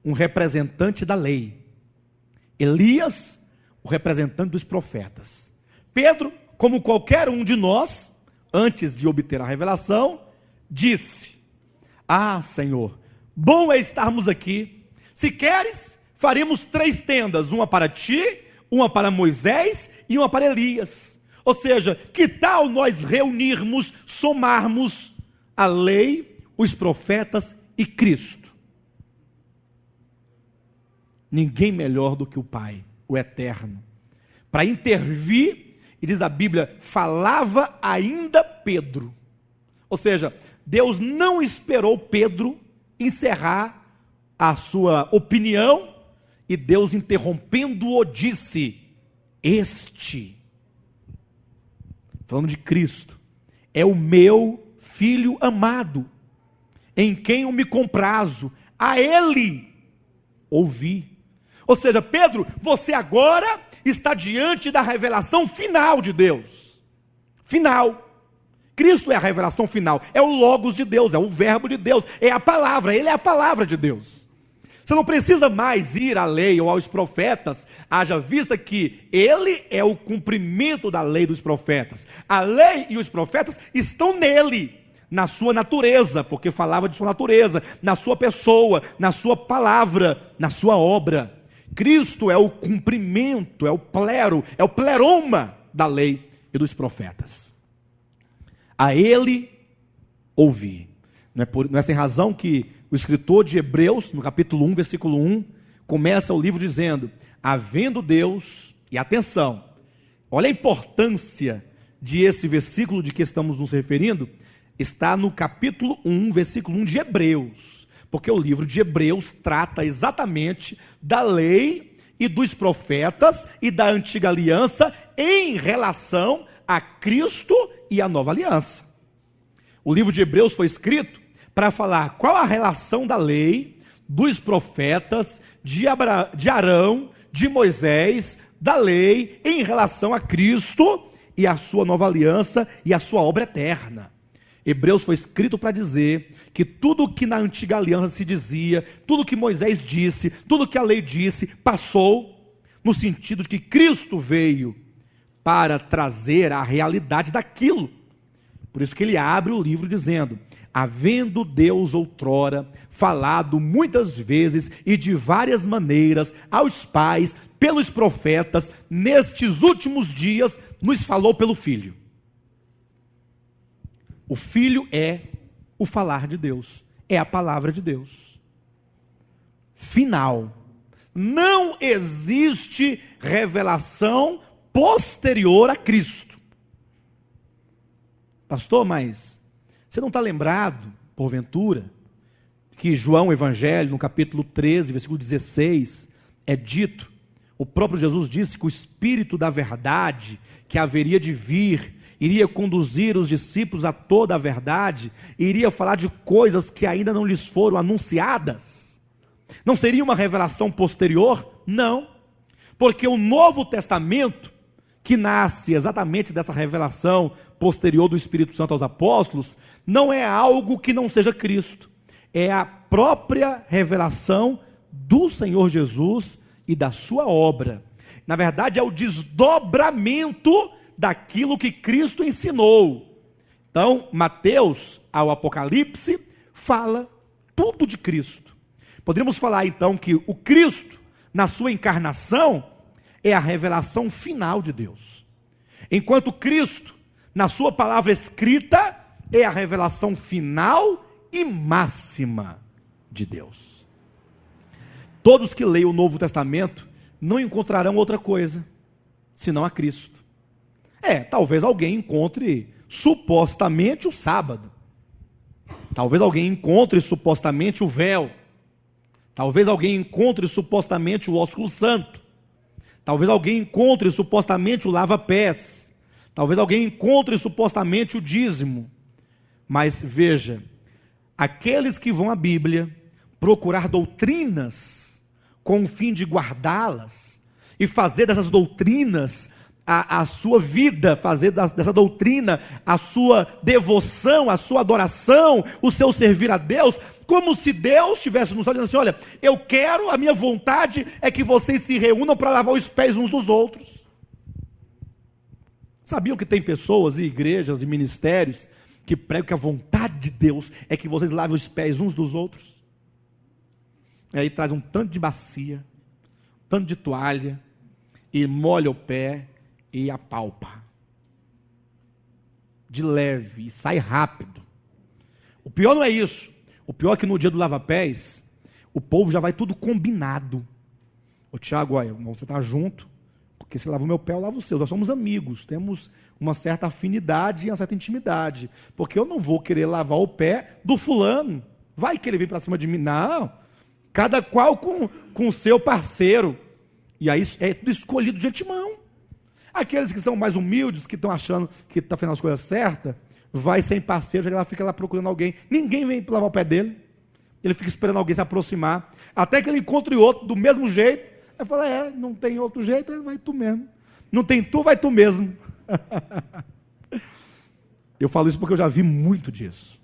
um representante da lei. Elias, o representante dos profetas. Pedro, como qualquer um de nós, antes de obter a revelação, disse: Ah, Senhor, bom é estarmos aqui. Se queres, faremos 3 tendas, uma para ti, uma para Moisés e uma para Elias. Ou seja, que tal nós reunirmos, somarmos a lei, os profetas e Cristo? Ninguém melhor do que o Pai, o Eterno, para intervir. E diz a Bíblia, falava ainda Pedro. Ou seja, Deus não esperou Pedro encerrar a sua opinião, e Deus, interrompendo-o, disse: Este, falando de Cristo, é o meu Filho amado, em quem eu me comprazo, a Ele ouvi. Ou seja, Pedro, você agora está diante da revelação final de Deus. Final. Cristo é a revelação final, é o logos de Deus, é o verbo de Deus, é a palavra, ele é a palavra de Deus. Você não precisa mais ir à lei ou aos profetas, haja vista que ele é o cumprimento da lei dos profetas. A lei e os profetas estão nele, na sua natureza, porque falava de sua natureza, na sua pessoa, na sua palavra, na sua obra. Cristo é o cumprimento, é o pleroma da lei e dos profetas. A ele ouvi. Não é sem razão que o escritor de Hebreus, no capítulo 1, versículo 1, começa o livro dizendo: havendo Deus, e atenção, olha a importância de esse versículo de que estamos nos referindo, está no capítulo 1, versículo 1 de Hebreus. Porque o livro de Hebreus trata exatamente da lei e dos profetas e da antiga aliança em relação a Cristo e a nova aliança. O livro de Hebreus foi escrito para falar qual a relação da lei, dos profetas, de Arão, de Moisés, da lei em relação a Cristo e a sua nova aliança e a sua obra eterna. Hebreus foi escrito para dizer que tudo o que na antiga aliança se dizia, tudo que Moisés disse, tudo que a lei disse, passou, no sentido de que Cristo veio para trazer a realidade daquilo. Por isso que ele abre o livro dizendo: havendo Deus outrora falado muitas vezes e de várias maneiras aos pais, pelos profetas, nestes últimos dias nos falou pelo Filho. O Filho é o falar de Deus, é a palavra de Deus. Final. Não existe revelação posterior a Cristo. Pastor, mas você não está lembrado, porventura, que João Evangelho, no capítulo 13, versículo 16, é dito, o próprio Jesus disse que o Espírito da verdade, que haveria de vir, iria conduzir os discípulos a toda a verdade, iria falar de coisas que ainda não lhes foram anunciadas. Não seria uma revelação posterior? Não, porque o Novo Testamento, que nasce exatamente dessa revelação posterior do Espírito Santo aos apóstolos, não é algo que não seja Cristo, é a própria revelação do Senhor Jesus e da sua obra. Na verdade, é o desdobramento daquilo que Cristo ensinou. Então, Mateus ao Apocalipse fala tudo de Cristo. Poderíamos falar então que o Cristo, na sua encarnação, é a revelação final de Deus, enquanto Cristo, na sua palavra escrita, é a revelação final e máxima de Deus. Todos que leem o Novo Testamento não encontrarão outra coisa senão a Cristo. Talvez alguém encontre supostamente o sábado, talvez alguém encontre supostamente o véu, talvez alguém encontre supostamente o ósculo santo, talvez alguém encontre supostamente o lava-pés, talvez alguém encontre supostamente o dízimo. Mas veja, aqueles que vão à Bíblia procurar doutrinas com o fim de guardá-las e fazer dessas doutrinas a sua vida, fazer dessa doutrina a sua devoção, a sua adoração, o seu servir a Deus, como se Deus estivesse no céu dizendo assim: olha, eu quero, a minha vontade é que vocês se reúnam para lavar os pés uns dos outros. Sabiam que tem pessoas e igrejas e ministérios que pregam que a vontade de Deus é que vocês lavem os pés uns dos outros? E aí traz um tanto de bacia, um tanto de toalha, e molha o pé e apalpa de leve e sai rápido. O pior não é isso. O pior é que no dia do lava-pés o povo já vai tudo combinado. Ô Tiago, olha, você está junto, porque se lava o meu pé, eu lavo o seu. Nós somos amigos, temos uma certa afinidade e uma certa intimidade, porque eu não vou querer lavar o pé do fulano. Vai que ele vem para cima de mim. Não, cada qual com o seu parceiro. E aí é tudo escolhido de antemão. Aqueles que são mais humildes, que estão achando que está fazendo as coisas certas, vai sem parceiro, já ela fica lá procurando alguém. Ninguém vem lavar o pé dele. Ele fica esperando alguém se aproximar, até que ele encontre outro do mesmo jeito. Aí fala: não tem outro jeito, aí vai tu mesmo. Não tem tu, vai tu mesmo. Eu falo isso porque eu já vi muito disso.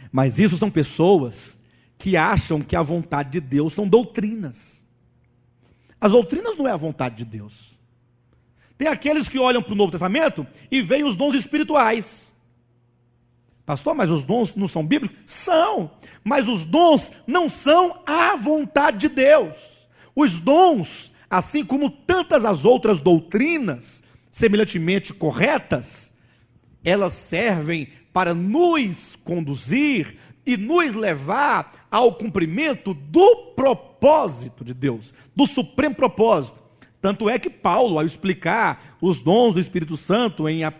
Mas isso são pessoas que acham que a vontade de Deus são doutrinas. As doutrinas não é a vontade de Deus. Tem aqueles que olham para o Novo Testamento e veem os dons espirituais. Pastor, mas os dons não são bíblicos? São, mas os dons não são a vontade de Deus. Os dons, assim como tantas as outras doutrinas, semelhantemente corretas, elas servem para nos conduzir e nos levar ao cumprimento do propósito de Deus, do supremo propósito. Tanto é que Paulo, ao explicar os dons do Espírito Santo em 1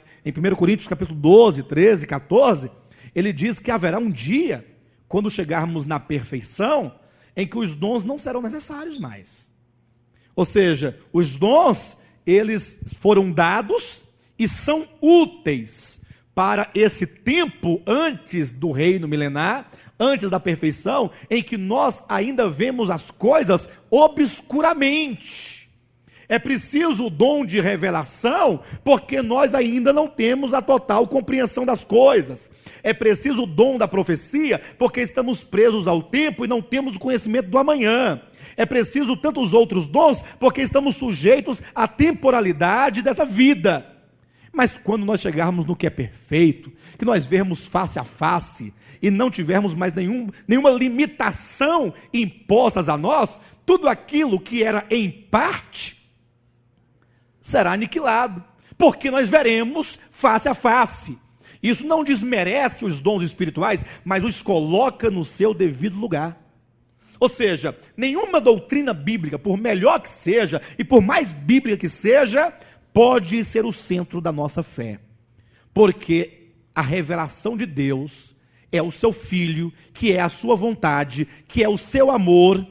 Coríntios capítulo 12, 13, 14, ele diz que haverá um dia, quando chegarmos na perfeição, em que os dons não serão necessários mais. Ou seja, os dons, eles foram dados e são úteis para esse tempo antes do reino milenar, antes da perfeição, em que nós ainda vemos as coisas obscuramente. É preciso o dom de revelação, porque nós ainda não temos a total compreensão das coisas. É preciso o dom da profecia, porque estamos presos ao tempo e não temos o conhecimento do amanhã. É preciso tantos outros dons, porque estamos sujeitos à temporalidade dessa vida. Mas quando nós chegarmos no que é perfeito, que nós vermos face a face, e não tivermos mais nenhuma limitação impostas a nós, tudo aquilo que era em parte será aniquilado, porque nós veremos face a face. Isso não desmerece os dons espirituais, mas os coloca no seu devido lugar. Ou seja, nenhuma doutrina bíblica, por melhor que seja e por mais bíblica que seja, pode ser o centro da nossa fé, porque a revelação de Deus é o seu Filho, que é a sua vontade, que é o seu amor,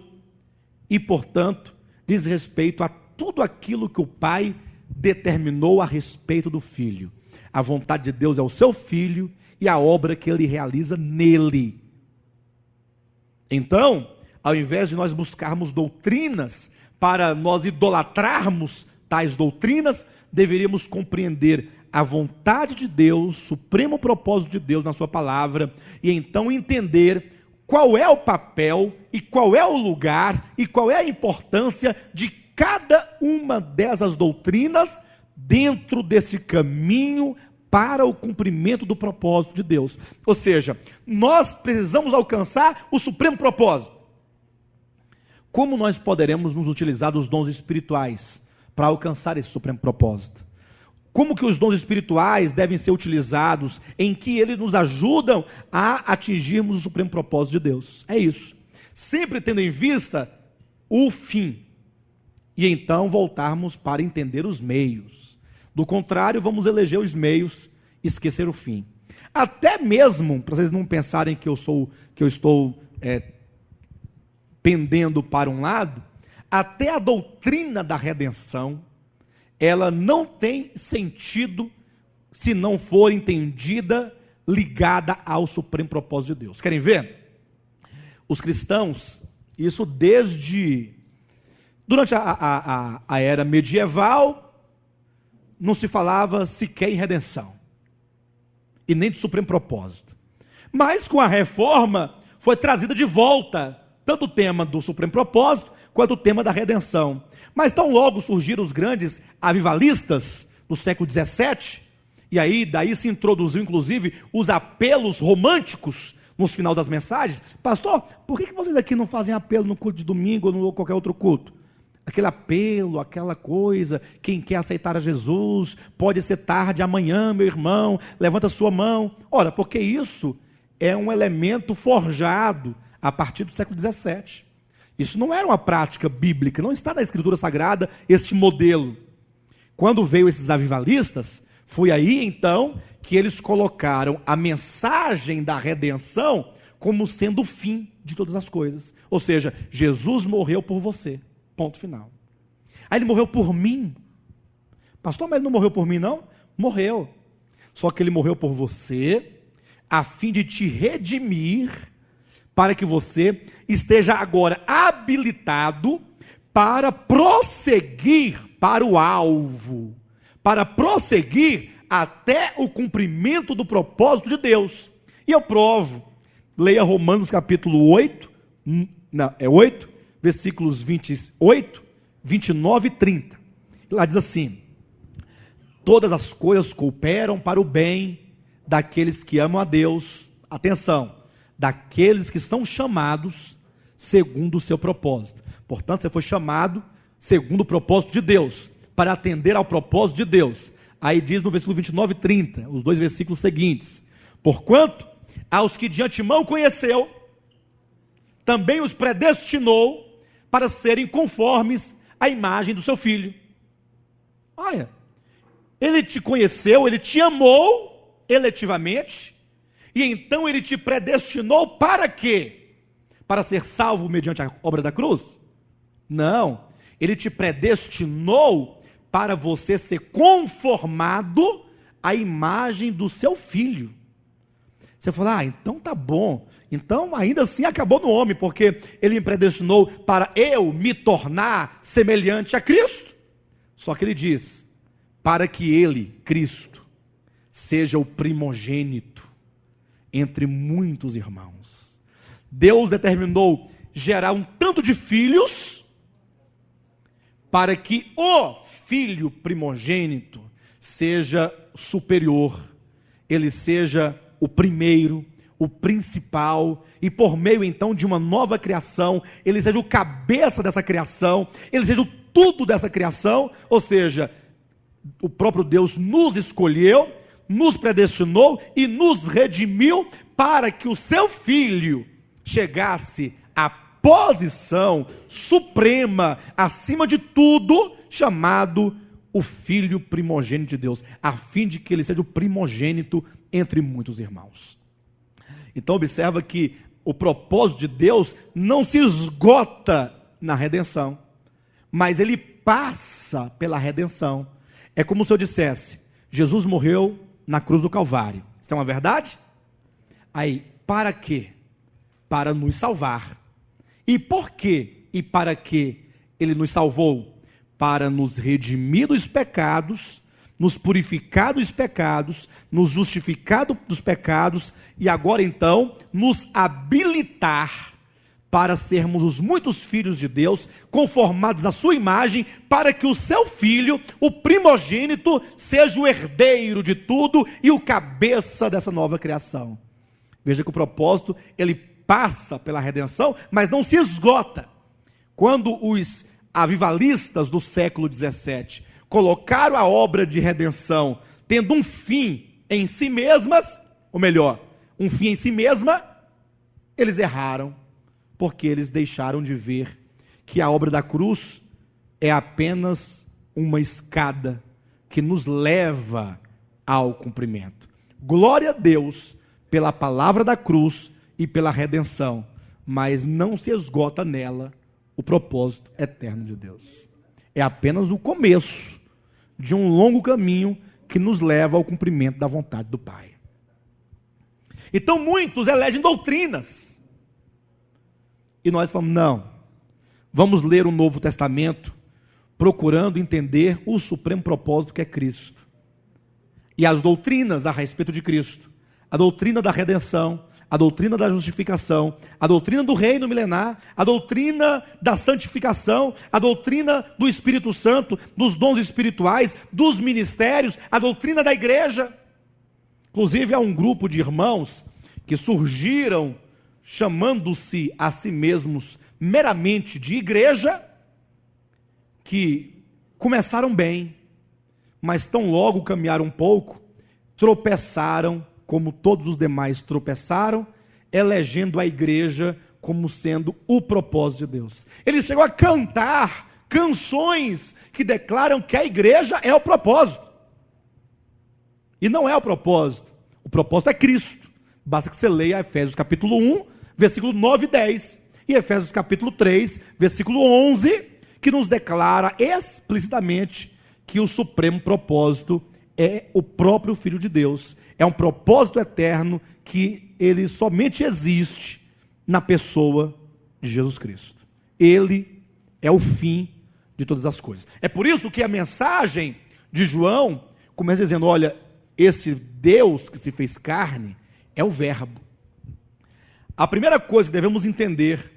e portanto diz respeito a tudo aquilo que o Pai determinou a respeito do Filho. A vontade de Deus é o seu Filho e a obra que Ele realiza nele. Então, ao invés de nós buscarmos doutrinas para nós idolatrarmos tais doutrinas, deveríamos compreender a vontade de Deus, o supremo propósito de Deus na sua palavra, e então entender qual é o papel e qual é o lugar e qual é a importância de cada uma dessas doutrinas dentro desse caminho para o cumprimento do propósito de Deus. Ou seja, nós precisamos alcançar o supremo propósito. Como nós poderemos nos utilizar dos dons espirituais para alcançar esse supremo propósito? Como que os dons espirituais devem ser utilizados, em que eles nos ajudam a atingirmos o supremo propósito de Deus? É isso. Sempre tendo em vista o fim. E então voltarmos para entender os meios. Do contrário, vamos eleger os meios e esquecer o fim. Até mesmo, para vocês não pensarem que eu estou pendendo para um lado, até a doutrina da redenção, ela não tem sentido se não for entendida, ligada ao supremo propósito de Deus. Querem ver? Os cristãos, isso durante a era medieval, não se falava sequer em redenção, e nem de supremo propósito. Mas com a reforma, foi trazida de volta, tanto o tema do supremo propósito, quanto o tema da redenção. Mas tão logo surgiram os grandes avivalistas do século XVII, e aí daí se introduziu inclusive os apelos românticos no final das mensagens. Pastor, por que vocês aqui não fazem apelo no culto de domingo ou no qualquer outro culto? Aquele apelo, aquela coisa, quem quer aceitar a Jesus, pode ser tarde amanhã, meu irmão, levanta a sua mão. Ora, porque isso é um elemento forjado a partir do século XVII. Isso não era uma prática bíblica, não está na Escritura Sagrada este modelo. Quando veio esses avivalistas, foi aí então que eles colocaram a mensagem da redenção como sendo o fim de todas as coisas. Ou seja, Jesus morreu por você, ponto final. Aí ele morreu por mim. Pastor, mas ele não morreu por mim não? Morreu. Só que ele morreu por você, a fim de te redimir, para que você esteja agora habilitado para prosseguir para o alvo, para prosseguir até o cumprimento do propósito de Deus. E eu provo, leia Romanos capítulo 8, versículos 28, 29 e 30. Lá diz assim: todas as coisas cooperam para o bem daqueles que amam a Deus, atenção, daqueles que são chamados segundo o seu propósito. Portanto, você foi chamado segundo o propósito de Deus, para atender ao propósito de Deus. Aí diz no versículo 29 e 30, os dois versículos seguintes: porquanto aos que de antemão conheceu, também os predestinou para serem conformes à imagem do seu Filho. Olha, ele te conheceu, ele te amou eletivamente, e então ele te predestinou para quê? Para ser salvo mediante a obra da cruz? Não, ele te predestinou para você ser conformado à imagem do seu Filho. Você fala, então tá bom, então ainda assim acabou no homem, porque ele me predestinou para eu me tornar semelhante a Cristo. Só que ele diz, para que ele, Cristo, seja o primogênito entre muitos irmãos. Deus determinou gerar um tanto de filhos, para que o filho primogênito seja superior, ele seja o primeiro, o principal, e por meio então de uma nova criação, ele seja o cabeça dessa criação, ele seja o tudo dessa criação, ou seja, o próprio Deus nos escolheu, nos predestinou e nos redimiu para que o seu filho chegasse à posição suprema, acima de tudo, chamado o filho primogênito de Deus, a fim de que ele seja o primogênito entre muitos irmãos. Então observa que o propósito de Deus não se esgota na redenção, mas ele passa pela redenção. É como se eu dissesse, Jesus morreu na cruz do Calvário. Isso é uma verdade? Aí, para quê? Para nos salvar. E por quê? E para que ele nos salvou? Para nos redimir dos pecados, nos purificar dos pecados, nos justificar dos pecados, e agora então, nos habilitar para sermos os muitos filhos de Deus, conformados à sua imagem, para que o seu filho, o primogênito, seja o herdeiro de tudo e o cabeça dessa nova criação. Veja que o propósito, ele passa pela redenção, mas não se esgota. Quando os avivalistas do século 17 colocaram a obra de redenção tendo um fim em si mesmas, ou melhor, um fim em si mesma, eles erraram, porque eles deixaram de ver que a obra da cruz é apenas uma escada que nos leva ao cumprimento. Glória a Deus pela palavra da cruz e pela redenção, mas não se esgota nela o propósito eterno de Deus. É apenas o começo de um longo caminho que nos leva ao cumprimento da vontade do Pai. Então muitos elegem doutrinas, e nós falamos, não, vamos ler o Novo Testamento, procurando entender o supremo propósito que é Cristo. E as doutrinas a respeito de Cristo, a doutrina da redenção, a doutrina da justificação, a doutrina do reino milenar, a doutrina da santificação, a doutrina do Espírito Santo, dos dons espirituais, dos ministérios, a doutrina da igreja. Inclusive há um grupo de irmãos que surgiram chamando-se a si mesmos meramente de igreja, que começaram bem, mas tão logo caminharam um pouco, tropeçaram, como todos os demais tropeçaram, elegendo a igreja como sendo o propósito de Deus. Ele chegou a cantar canções que declaram que a igreja é o propósito. E não é o propósito é Cristo. Basta que você leia Efésios capítulo 1, versículo 9 e 10, e Efésios capítulo 3, versículo 11, que nos declara explicitamente que o supremo propósito é o próprio Filho de Deus. É um propósito eterno que ele somente existe na pessoa de Jesus Cristo. Ele é o fim de todas as coisas. É por isso que a mensagem de João começa dizendo, olha, esse Deus que se fez carne é o Verbo. A primeira coisa que devemos entender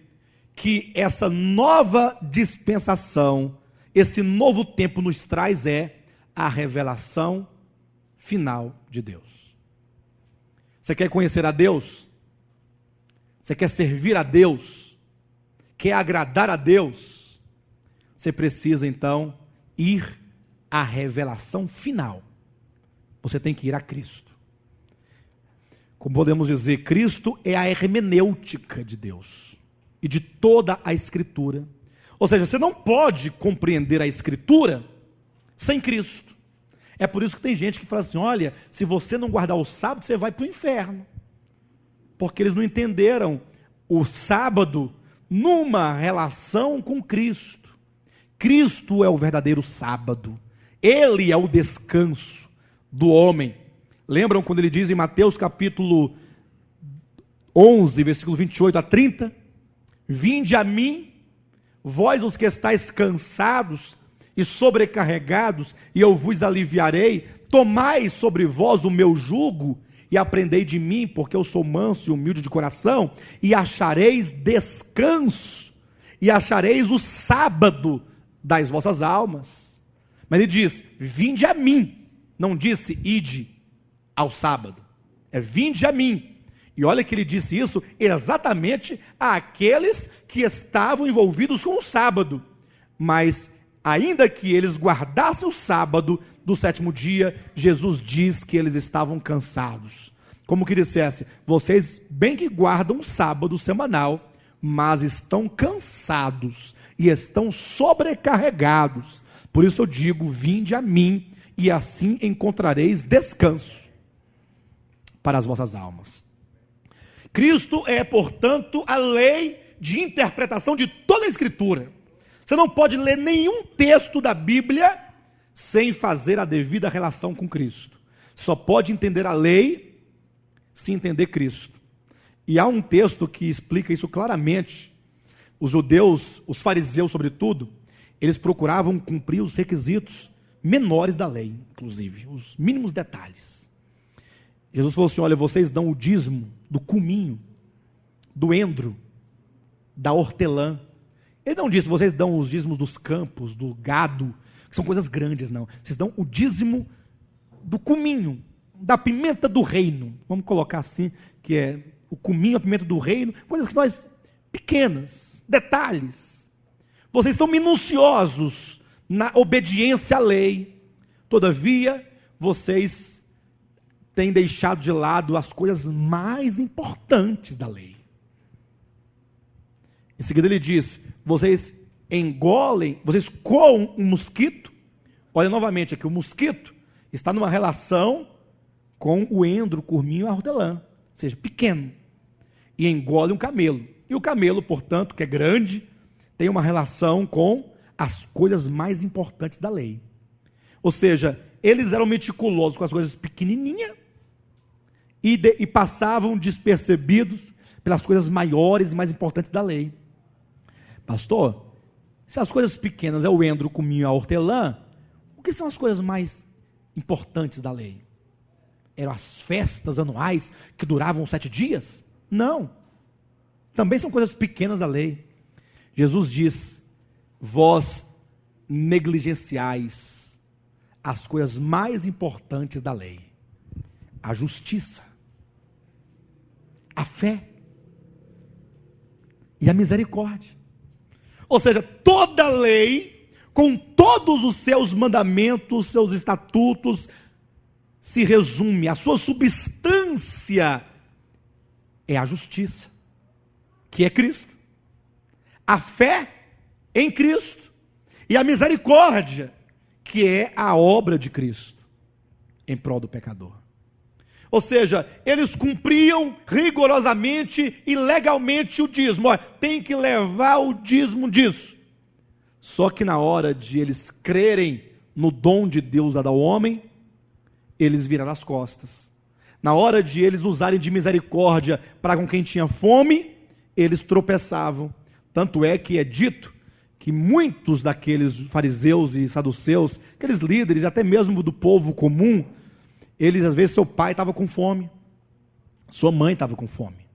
que essa nova dispensação, esse novo tempo nos traz é a revelação final de Deus. Você quer conhecer a Deus? Você quer servir a Deus? Quer agradar a Deus? Você precisa então ir à revelação final. Você tem que ir a Cristo. Como podemos dizer, Cristo é a hermenêutica de Deus e de toda a Escritura. Ou seja, você não pode compreender a Escritura sem Cristo. É por isso que tem gente que fala assim, olha, se você não guardar o sábado, você vai para o inferno. Porque eles não entenderam o sábado numa relação com Cristo. Cristo é o verdadeiro sábado. Ele é o descanso do homem. Lembram quando ele diz em Mateus capítulo 11, versículo 28 a 30? Vinde a mim, vós os que estáis cansados e sobrecarregados, e eu vos aliviarei. Tomai sobre vós o meu jugo e aprendei de mim, porque eu sou manso e humilde de coração, e achareis descanso, e achareis o sábado das vossas almas. Mas ele diz: vinde a mim. Não disse ide ao sábado, é vinde a mim. E olha que ele disse isso exatamente àqueles que estavam envolvidos com o sábado. Mas ainda que eles guardassem o sábado do sétimo dia, Jesus diz que eles estavam cansados. Como que dissesse: vocês bem que guardam o sábado semanal, mas estão cansados e estão sobrecarregados. Por isso eu digo: vinde a mim, e assim encontrareis descanso para as vossas almas. Cristo é, portanto, a lei de interpretação de toda a Escritura. Você não pode ler nenhum texto da Bíblia sem fazer a devida relação com Cristo. Só pode entender a lei se entender Cristo. E há um texto que explica isso claramente. Os judeus, os fariseus sobretudo, eles procuravam cumprir os requisitos menores da lei, inclusive, os mínimos detalhes. Jesus falou assim: olha, vocês dão o dízimo do cominho, do endro, da hortelã. Ele não disse: vocês dão os dízimos dos campos, do gado, que são coisas grandes, não. Vocês dão o dízimo do cominho, da pimenta do reino. Vamos colocar assim, que é o cominho, a pimenta do reino, coisas que nós, pequenas, detalhes. Vocês são minuciosos na obediência à lei. Todavia, vocês têm deixado de lado as coisas mais importantes da lei. Em seguida ele diz: vocês engolem, vocês coam um mosquito. Olha novamente aqui, o mosquito está numa relação com o endro, o curminho e a hortelã, ou seja, pequeno, e engole um camelo. E o camelo, portanto, que é grande, tem uma relação com as coisas mais importantes da lei. Ou seja, eles eram meticulosos com as coisas pequenininhas e passavam despercebidos pelas coisas maiores e mais importantes da lei. Pastor, se as coisas pequenas é o endro, o cominho e a hortelã, o que são as coisas mais importantes da lei? Eram as festas anuais que duravam 7 dias? Não. Também são coisas pequenas da lei. Jesus diz: vós negligenciais as coisas mais importantes da lei: a justiça, a fé e a misericórdia. Ou seja, toda lei, com todos os seus mandamentos, seus estatutos, se resume, a sua substância é a justiça, que é Cristo, a fé em Cristo, e a misericórdia, que é a obra de Cristo em prol do pecador. Ou seja, eles cumpriam rigorosamente e legalmente o dízimo. Olha, tem que levar o dízimo disso. Só que na hora de eles crerem no dom de Deus dado ao homem, eles viraram as costas. Na hora de eles usarem de misericórdia para com quem tinha fome, eles tropeçavam. Tanto é que é dito que muitos daqueles fariseus e saduceus, aqueles líderes, até mesmo do povo comum, eles, às vezes, seu pai estava com fome, sua mãe estava com fome.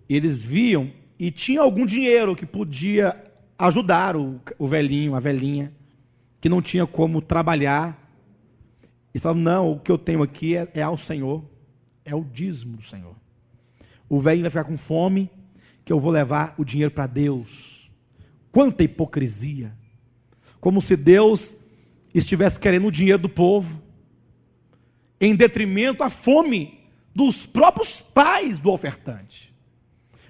Eles viam e tinha algum dinheiro que podia ajudar o velhinho, a velhinha, que não tinha como trabalhar. Eles falavam: não, o que eu tenho aqui é ao Senhor, é o dízimo do Senhor. O velhinho vai ficar com fome, que eu vou levar o dinheiro para Deus. Quanta hipocrisia! Como se Deus estivesse querendo o dinheiro do povo, em detrimento à fome dos próprios pais do ofertante.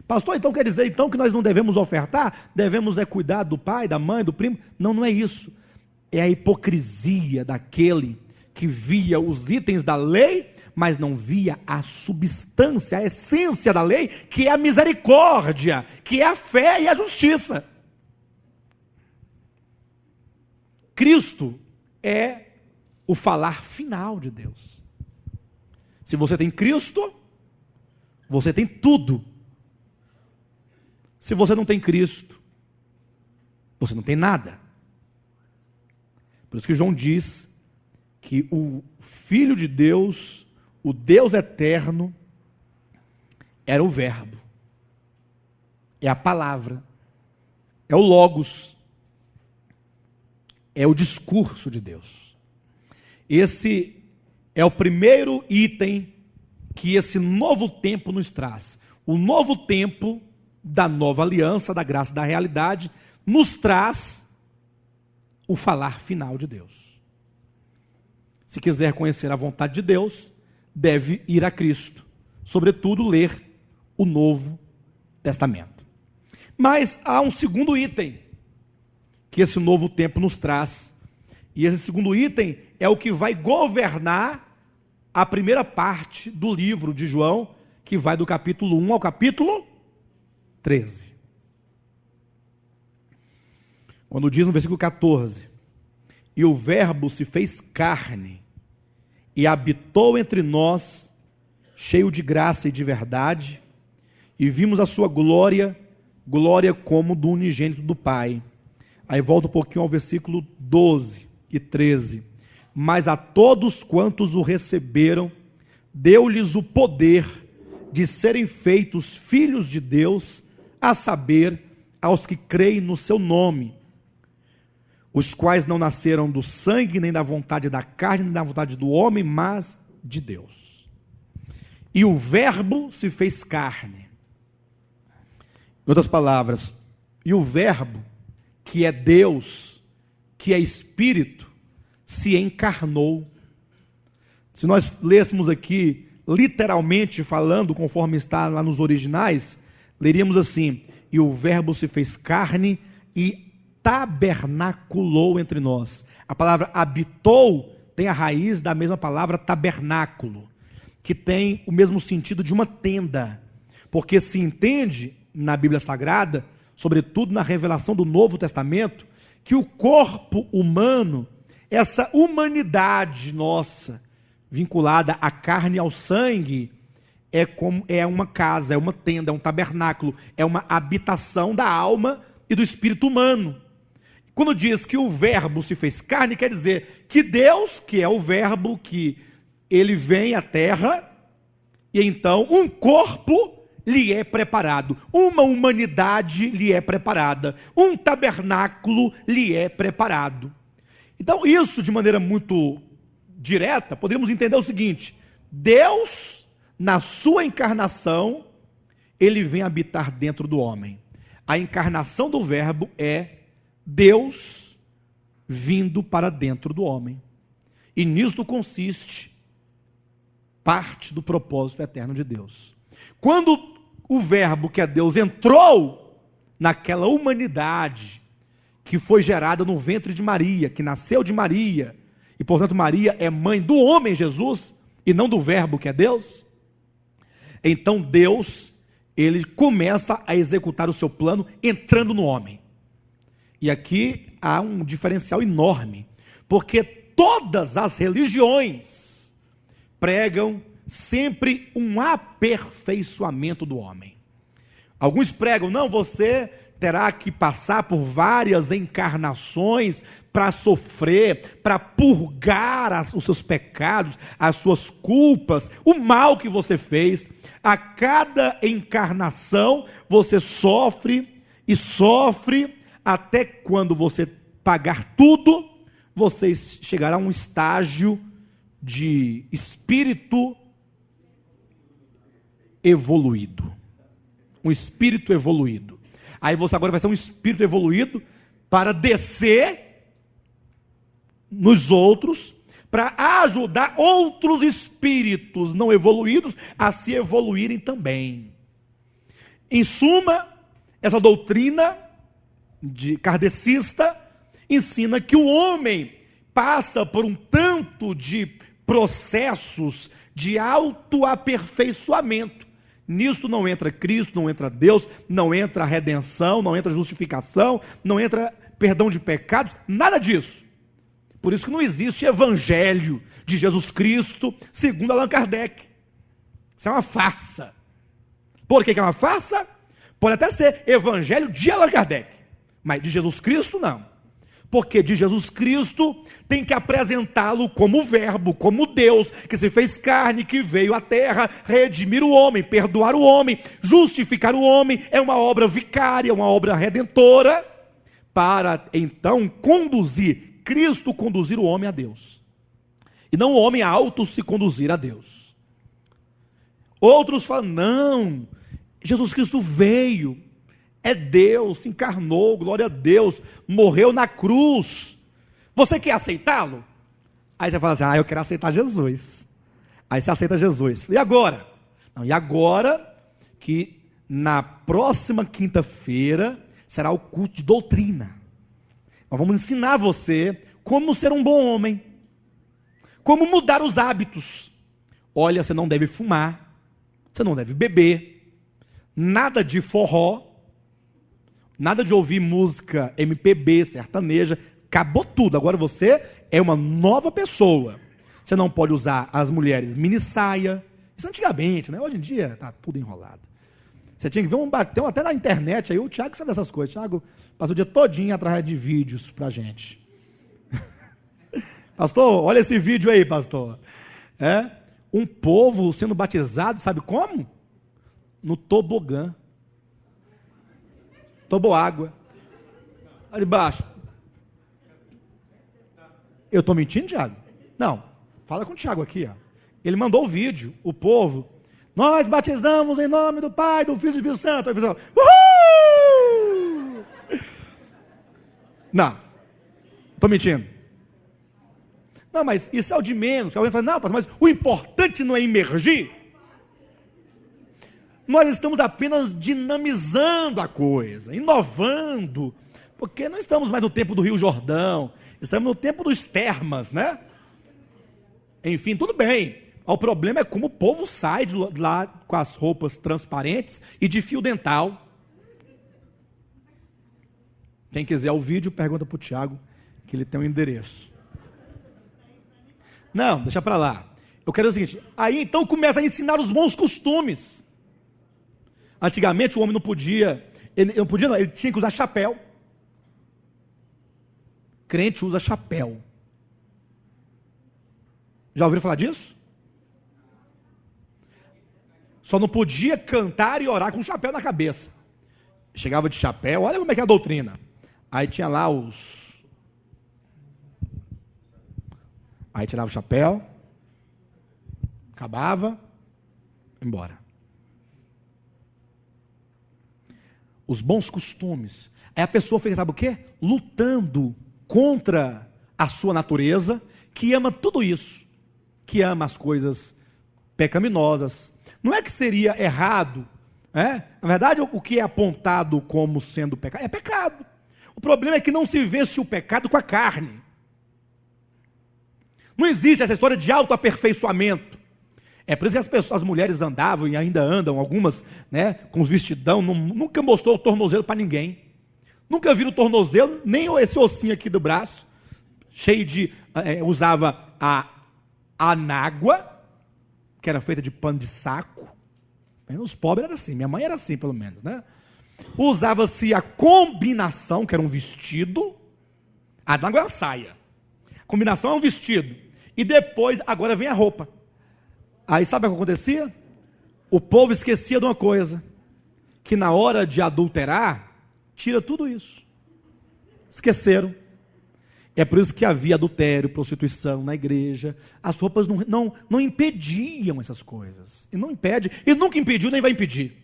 Pastor, então quer dizer então que nós não devemos ofertar? Devemos cuidar do pai, da mãe, do primo? Não, não é isso. É a hipocrisia daquele que via os itens da lei, mas não via a substância, a essência da lei, que é a misericórdia, que é a fé e a justiça. Cristo é o falar final de Deus. Se você tem Cristo, você tem tudo. Se você não tem Cristo, você não tem nada. Por isso que João diz que o Filho de Deus, o Deus eterno, era o Verbo, é a palavra, é o Logos, é o discurso de Deus. Esse é o primeiro item que esse novo tempo nos traz. O novo tempo da nova aliança, da graça e da realidade, nos traz o falar final de Deus. Se quiser conhecer a vontade de Deus, deve ir a Cristo. Sobretudo, ler o Novo Testamento. Mas há um segundo item que esse novo tempo nos traz. E esse segundo item é o que vai governar a primeira parte do livro de João, que vai do capítulo 1 ao capítulo 13. Quando diz no versículo 14: e o Verbo se fez carne e habitou entre nós, cheio de graça e de verdade, e vimos a sua glória, glória como do unigênito do Pai. Aí volta um pouquinho ao versículo 12 e 13. Mas a todos quantos o receberam, deu-lhes o poder de serem feitos filhos de Deus, a saber, aos que creem no seu nome, os quais não nasceram do sangue, nem da vontade da carne, nem da vontade do homem, mas de Deus. E o Verbo se fez carne. Em outras palavras, e o Verbo, que é Deus, que é Espírito, se encarnou. Se nós lêssemos aqui, literalmente falando, conforme está lá nos originais, leríamos assim: e o Verbo se fez carne e tabernaculou entre nós. A palavra habitou tem a raiz da mesma palavra tabernáculo, que tem o mesmo sentido de uma tenda, porque se entende na Bíblia Sagrada, sobretudo na revelação do Novo Testamento, que o corpo humano, essa humanidade nossa, vinculada à carne e ao sangue, é uma casa, é uma tenda, é um tabernáculo, é uma habitação da alma e do espírito humano. Quando diz que o Verbo se fez carne, quer dizer que Deus, que é o Verbo, que ele vem à terra, e então um corpo lhe é preparado, uma humanidade lhe é preparada, um tabernáculo lhe é preparado. Então, isso de maneira muito direta, poderíamos entender o seguinte: Deus, na sua encarnação, ele vem habitar dentro do homem. A encarnação do Verbo é Deus vindo para dentro do homem. E nisto consiste parte do propósito eterno de Deus. Quando o Verbo, que é Deus, entrou naquela humanidade que foi gerada no ventre de Maria, que nasceu de Maria, e portanto Maria é mãe do homem Jesus, e não do Verbo que é Deus, então Deus, ele começa a executar o seu plano entrando no homem. E aqui há um diferencial enorme, porque todas as religiões pregam sempre um aperfeiçoamento do homem. Alguns pregam: não, você terá que passar por várias encarnações para sofrer, para purgar os seus pecados, as suas culpas, o mal que você fez. A cada encarnação você sofre e sofre, até quando você pagar tudo, você chegará a um estágio de espírito evoluído. Um espírito evoluído. Aí você agora vai ser um espírito evoluído para descer nos outros, para ajudar outros espíritos não evoluídos a se evoluírem também. Em suma, essa doutrina de kardecista ensina que o homem passa por um tanto de processos de autoaperfeiçoamento. Nisto não entra Cristo, não entra Deus, não entra a redenção, não entra a justificação, não entra perdão de pecados, nada disso. Por isso que não existe evangelho de Jesus Cristo segundo Allan Kardec. Isso é uma farsa. Por que é uma farsa? Pode até ser evangelho de Allan Kardec, mas de Jesus Cristo não. Porque de Jesus Cristo tem que apresentá-lo como verbo, como Deus, que se fez carne, que veio à terra redimir o homem, perdoar o homem, justificar o homem. É uma obra vicária, uma obra redentora, para então conduzir, Cristo conduzir o homem a Deus. E não o homem auto se conduzir a Deus. Outros falam, não, Jesus Cristo veio, é Deus, se encarnou, glória a Deus, morreu na cruz. Você quer aceitá-lo? Aí você fala assim, eu quero aceitar Jesus. Aí você aceita Jesus. E agora? Não, e agora que na próxima quinta-feira será o culto de doutrina. Nós vamos ensinar você como ser um bom homem, como mudar os hábitos. Olha, você não deve fumar, você não deve beber, nada de forró, nada de ouvir música MPB, sertaneja, acabou tudo. Agora você é uma nova pessoa. Você não pode usar as mulheres mini saia. Isso antigamente, né? Hoje em dia está tudo enrolado. Você tinha que ver tem até na internet aí, o Thiago sabe dessas coisas. O Thiago passa o dia todinho atrás de vídeos pra gente. Pastor, olha esse vídeo aí, pastor. Um povo sendo batizado, sabe como? No tobogã. Toboágua. Ali embaixo. Eu estou mentindo, Thiago? Não. Fala com o Thiago aqui, ó. Ele mandou o vídeo, o povo. Nós batizamos em nome do Pai, do Filho e do Espírito Santo. Aí o pessoal, uhul! Não. Estou mentindo. Não, mas isso é o de menos. Alguém fala, não, mas o importante não é imergir. Nós estamos apenas dinamizando a coisa, inovando, porque não estamos mais no tempo do Rio Jordão, estamos no tempo dos termas, né? Enfim, tudo bem. O problema é como o povo sai de lá com as roupas transparentes e de fio dental. Quem quiser o vídeo, pergunta para o Thiago, que ele tem um endereço. Não, deixa para lá. Eu quero dizer o seguinte, aí então começa a ensinar os bons costumes. Antigamente o homem não podia, ele tinha que usar chapéu. Crente usa chapéu. Já ouviram falar disso? Só não podia cantar e orar com chapéu na cabeça. Chegava de chapéu, olha como é que é a doutrina. Aí tinha lá Aí tirava o chapéu, acabava, embora. Os bons costumes. Aí a pessoa fica, sabe o quê? Lutando contra a sua natureza, que ama tudo isso, que ama as coisas pecaminosas. Não é que seria errado, na verdade o que é apontado como sendo pecado, é pecado. O problema é que não se vence o pecado com a carne. Não existe essa história de autoaperfeiçoamento. É por isso que as mulheres andavam e ainda andam, algumas, né, com os vestidão, nunca mostrou o tornozelo para ninguém. Nunca viram o tornozelo, nem esse ossinho aqui do braço, cheio de, usava a anágua, que era feita de pano de saco. Os pobres eram assim, minha mãe era assim pelo menos, né? Usava-se a combinação, que era um vestido, a anágua é uma saia. A combinação é um vestido. E depois, agora vem a roupa. Aí sabe o que acontecia? O povo esquecia de uma coisa, que na hora de adulterar, tira tudo isso. Esqueceram. É por isso que havia adultério, prostituição na igreja. As roupas não impediam essas coisas. E não impede, e nunca impediu, nem vai impedir.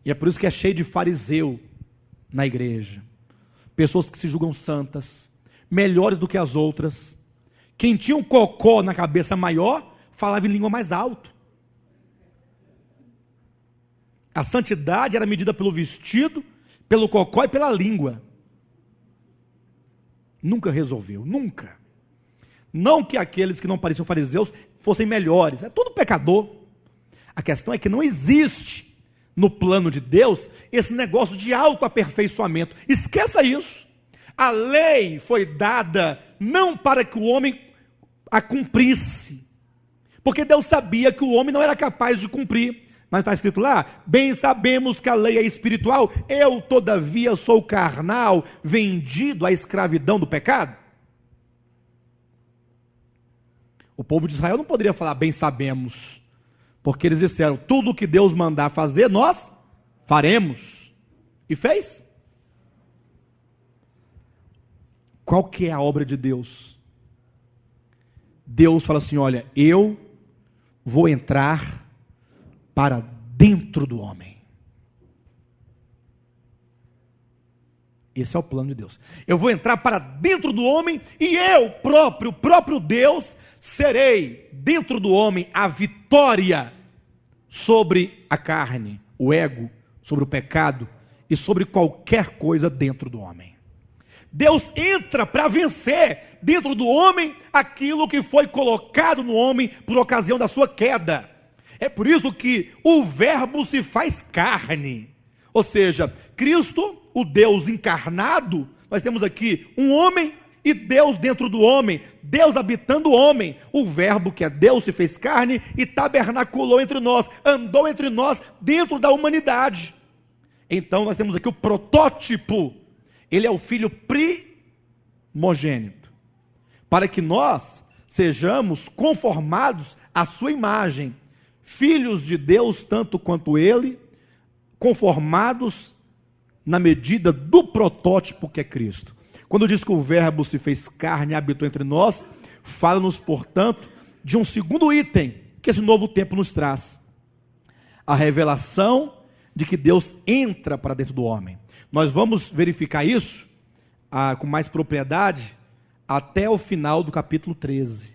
E é por isso que é cheio de fariseu na igreja. Pessoas que se julgam santas, melhores do que as outras. Quem tinha um cocó na cabeça maior, falava em língua mais alto. A santidade era medida pelo vestido, pelo cocó e pela língua. Nunca resolveu, nunca. Não que aqueles que não pareciam fariseus fossem melhores, é tudo pecador. A questão é que não existe no plano de Deus esse negócio de autoaperfeiçoamento. Esqueça isso. A lei foi dada não para que o homem a cumprisse, porque Deus sabia que o homem não era capaz de cumprir. Mas está escrito lá: bem sabemos que a lei é espiritual, eu todavia sou carnal, vendido à escravidão do pecado. O povo de Israel não poderia falar bem sabemos, porque eles disseram: tudo que Deus mandar fazer, nós faremos. E fez. Qual que é a obra de Deus? Deus fala assim: olha, eu vou entrar para dentro do homem. Esse é o plano de Deus. Eu vou entrar para dentro do homem e eu próprio, o próprio Deus, serei dentro do homem a vitória sobre a carne, o ego, sobre o pecado e sobre qualquer coisa dentro do homem. Deus entra para vencer dentro do homem aquilo que foi colocado no homem por ocasião da sua queda. É por isso que o verbo se faz carne. Ou seja, Cristo, o Deus encarnado, nós temos aqui um homem e Deus dentro do homem, Deus habitando o homem. O verbo que é Deus se fez carne e tabernaculou entre nós, andou entre nós dentro da humanidade. Então nós temos aqui o protótipo. Ele é o filho primogênito, para que nós sejamos conformados à sua imagem, filhos de Deus tanto quanto ele, conformados na medida do protótipo que é Cristo. Quando diz que o verbo se fez carne e habitou entre nós, fala-nos, portanto, de um segundo item que esse novo tempo nos traz: a revelação de que Deus entra para dentro do homem. Nós vamos verificar isso com mais propriedade até o final do capítulo 13.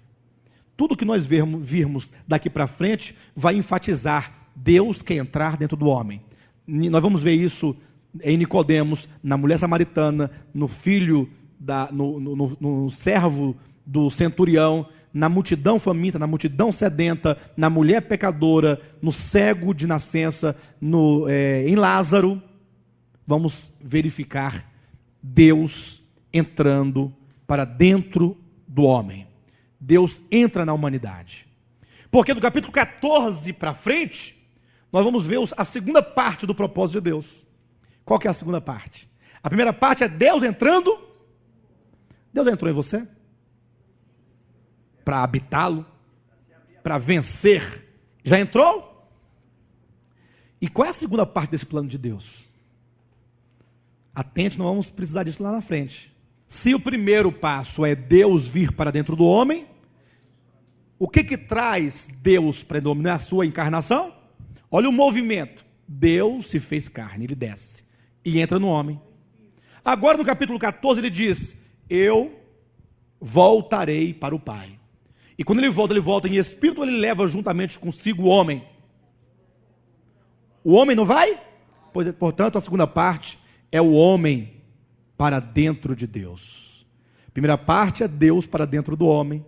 Tudo que nós virmos daqui para frente vai enfatizar: Deus quer entrar dentro do homem. Nós vamos ver isso em Nicodemos, na mulher samaritana, no filho, no servo do centurião, na multidão faminta, na multidão sedenta, na mulher pecadora, no cego de nascença, em Lázaro. Vamos verificar Deus entrando para dentro do homem. Deus entra na humanidade. Porque do capítulo 14 para frente, nós vamos ver a segunda parte do propósito de Deus. Qual que é a segunda parte? A primeira parte é Deus entrando. Deus entrou em você para habitá-lo, para vencer. Já entrou? E qual é a segunda parte desse plano de Deus? Atente, não vamos precisar disso lá na frente. Se o primeiro passo é Deus vir para dentro do homem, o que traz Deus para dentro do homem? Não é a sua encarnação? Olha o movimento. Deus se fez carne, ele desce e entra no homem. Agora no capítulo 14 ele diz: eu voltarei para o Pai. E quando ele volta em espírito, ele leva juntamente consigo o homem. O homem não vai? Pois, portanto, a segunda parte é o homem para dentro de Deus. A primeira parte é Deus para dentro do homem.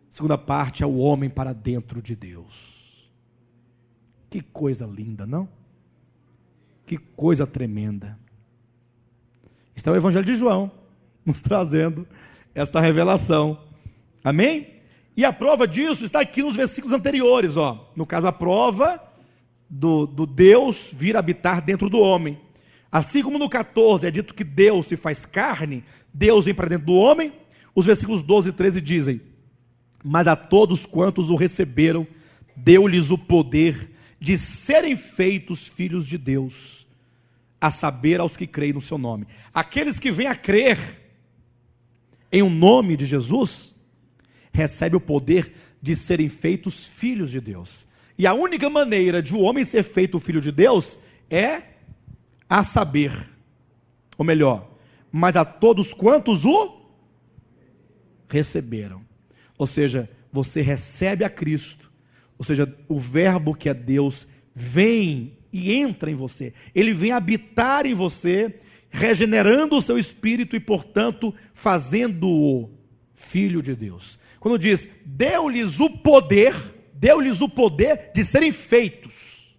A segunda parte é o homem para dentro de Deus. Que coisa linda, não? Que coisa tremenda. Este é o Evangelho de João, nos trazendo esta revelação. Amém? E a prova disso está aqui nos versículos anteriores. No caso, a prova do Deus vir habitar dentro do homem. Assim como no 14 é dito que Deus se faz carne, Deus vem para dentro do homem, os versículos 12 e 13 dizem: mas a todos quantos o receberam, deu-lhes o poder de serem feitos filhos de Deus, a saber, aos que creem no seu nome. Aqueles que vêm a crer em um nome de Jesus, recebem o poder de serem feitos filhos de Deus. E a única maneira de o homem ser feito filho de Deus é a saber, ou melhor, mas a todos quantos o receberam. Ou seja, você recebe a Cristo, ou seja, o verbo que é Deus vem e entra em você. Ele vem habitar em você, regenerando o seu espírito e, portanto, fazendo-o filho de Deus. Quando diz, deu-lhes o poder de serem feitos.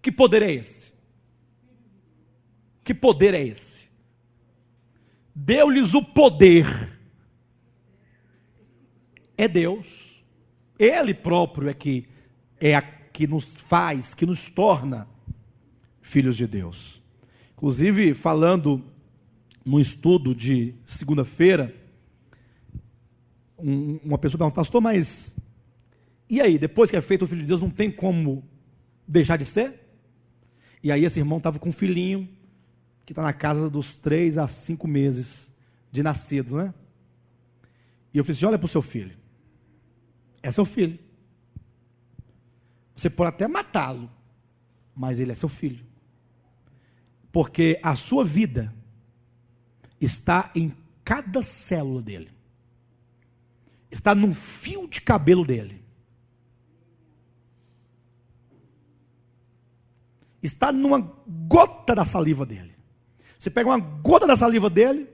Que poder é esse? Que poder é esse? Deu-lhes o poder. É Deus. Ele próprio é que nos faz, que nos torna filhos de Deus. Inclusive, falando no estudo de segunda-feira, uma pessoa perguntou: pastor, mas e aí, depois que é feito o filho de Deus, não tem como deixar de ser? E aí esse irmão estava com um filhinho, que está na casa dos 3 a 5 meses de nascido, né? E eu falei assim: olha para o seu filho, é seu filho. Você pode até matá-lo, mas ele é seu filho. Porque a sua vida está em cada célula dele. Está num fio de cabelo dele. Está numa gota da saliva dele. Você pega uma gota da saliva dele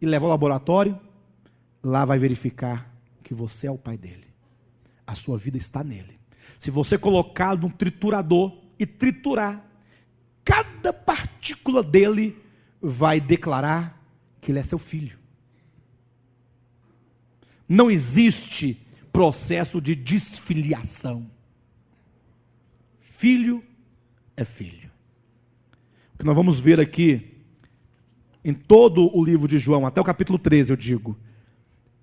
e leva ao laboratório, lá vai verificar que você é o pai dele. A sua vida está nele. Se você colocar num triturador e triturar, cada partícula dele vai declarar que ele é seu filho. Não existe processo de desfiliação. Filho é filho. O que nós vamos ver aqui, em todo o livro de João, até o capítulo 13, eu digo,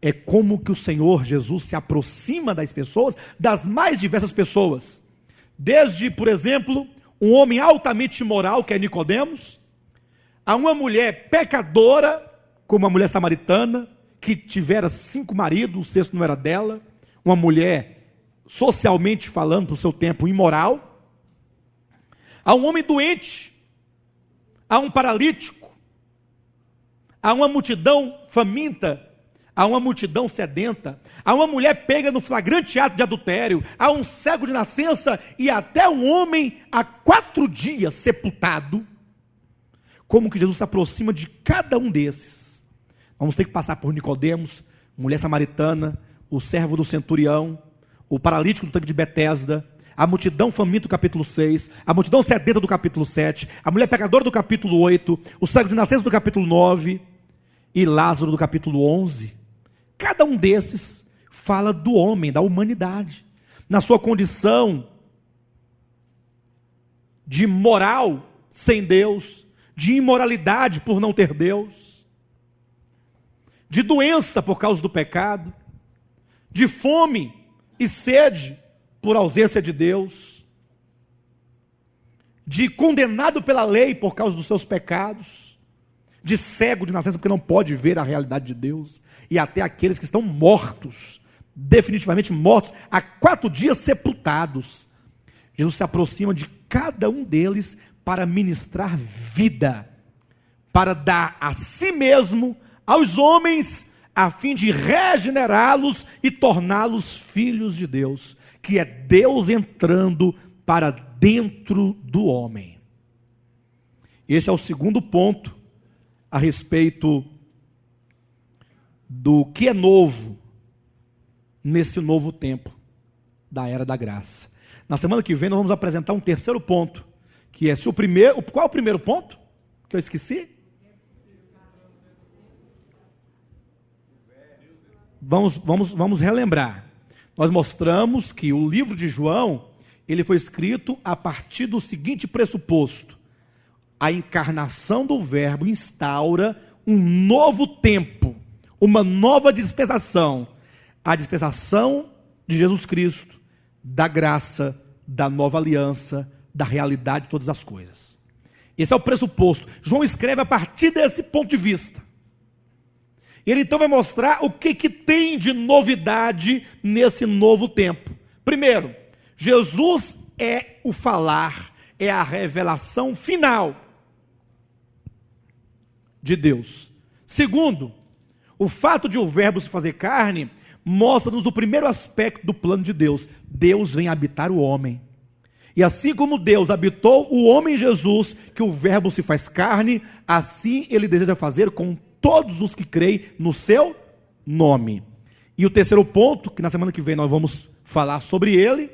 é como que o Senhor Jesus se aproxima das pessoas, das mais diversas pessoas. Desde, por exemplo, um homem altamente imoral, que é Nicodemos, a uma mulher pecadora, como a mulher samaritana, que tivera 5 maridos, o 6º não era dela, uma mulher, socialmente falando, para o seu tempo, imoral, a um homem doente, a um paralítico, a uma multidão faminta, a uma multidão sedenta, a uma mulher pega no flagrante ato de adultério, a um cego de nascença e até um homem há 4 dias sepultado. Como que Jesus se aproxima de cada um desses? Vamos ter que passar por Nicodemos, mulher samaritana, o servo do centurião, o paralítico do tanque de Betesda, a multidão faminta do capítulo 6, a multidão sedenta do capítulo 7, a mulher pecadora do capítulo 8, o cego de nascença do capítulo 9 e Lázaro do capítulo 11. Cada um desses fala do homem, da humanidade, na sua condição de moral sem Deus, de imoralidade por não ter Deus, de doença por causa do pecado, de fome e sede por ausência de Deus, de condenado pela lei por causa dos seus pecados, de cego de nascença porque não pode ver a realidade de Deus, e até aqueles que estão mortos, definitivamente mortos, há 4 dias sepultados. Jesus se aproxima de cada um deles para ministrar vida, para dar a si mesmo aos homens, a fim de regenerá-los e torná-los filhos de Deus, que é Deus entrando para dentro do homem. Esse é o segundo ponto a respeito do que é novo nesse novo tempo da era da graça. Na semana que vem nós vamos apresentar um terceiro ponto, que é se o primeiro, qual é o primeiro ponto que eu esqueci? Vamos relembrar. Nós mostramos que o livro de João, ele foi escrito a partir do seguinte pressuposto: a encarnação do Verbo instaura um novo tempo, uma nova dispensação, a dispensação de Jesus Cristo, da graça, da nova aliança, da realidade de todas as coisas. Esse é o pressuposto. João escreve a partir desse ponto de vista. Ele então vai mostrar o que tem de novidade nesse novo tempo. Primeiro, Jesus é o falar, é a revelação final de Deus. Segundo, o fato de o Verbo se fazer carne mostra-nos o primeiro aspecto do plano de Deus. Deus vem habitar o homem. E assim como Deus habitou o homem em Jesus, que o Verbo se faz carne, assim Ele deseja fazer com todos os que creem no seu nome. E o terceiro ponto, que na semana que vem nós vamos falar sobre ele,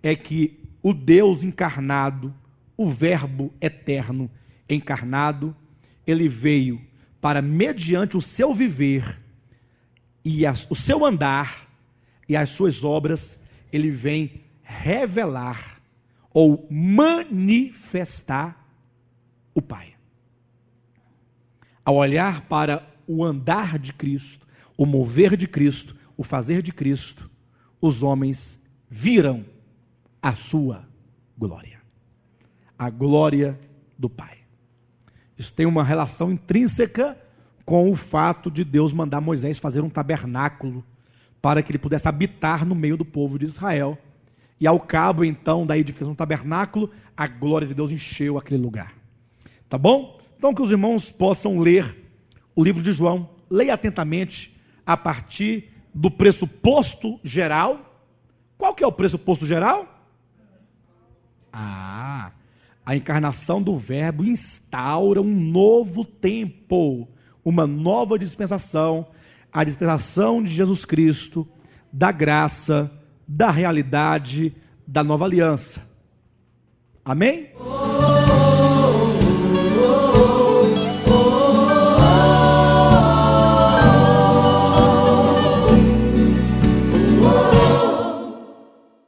é que o Deus encarnado, o Verbo eterno encarnado, ele veio para, mediante o seu viver e o seu andar e as suas obras, ele vem revelar ou manifestar o Pai. Ao olhar para o andar de Cristo, o mover de Cristo, o fazer de Cristo, os homens viram a sua glória. A glória do Pai. Isso tem uma relação intrínseca com o fato de Deus mandar Moisés fazer um tabernáculo para que ele pudesse habitar no meio do povo de Israel. E ao cabo, então, da edificação do tabernáculo, a glória de Deus encheu aquele lugar. Tá bom? Então, que os irmãos possam ler o livro de João. Leia atentamente a partir do pressuposto geral. Qual que é o pressuposto geral? A encarnação do Verbo instaura um novo tempo, uma nova dispensação, a dispensação de Jesus Cristo, da graça, da realidade, da nova aliança. Amém?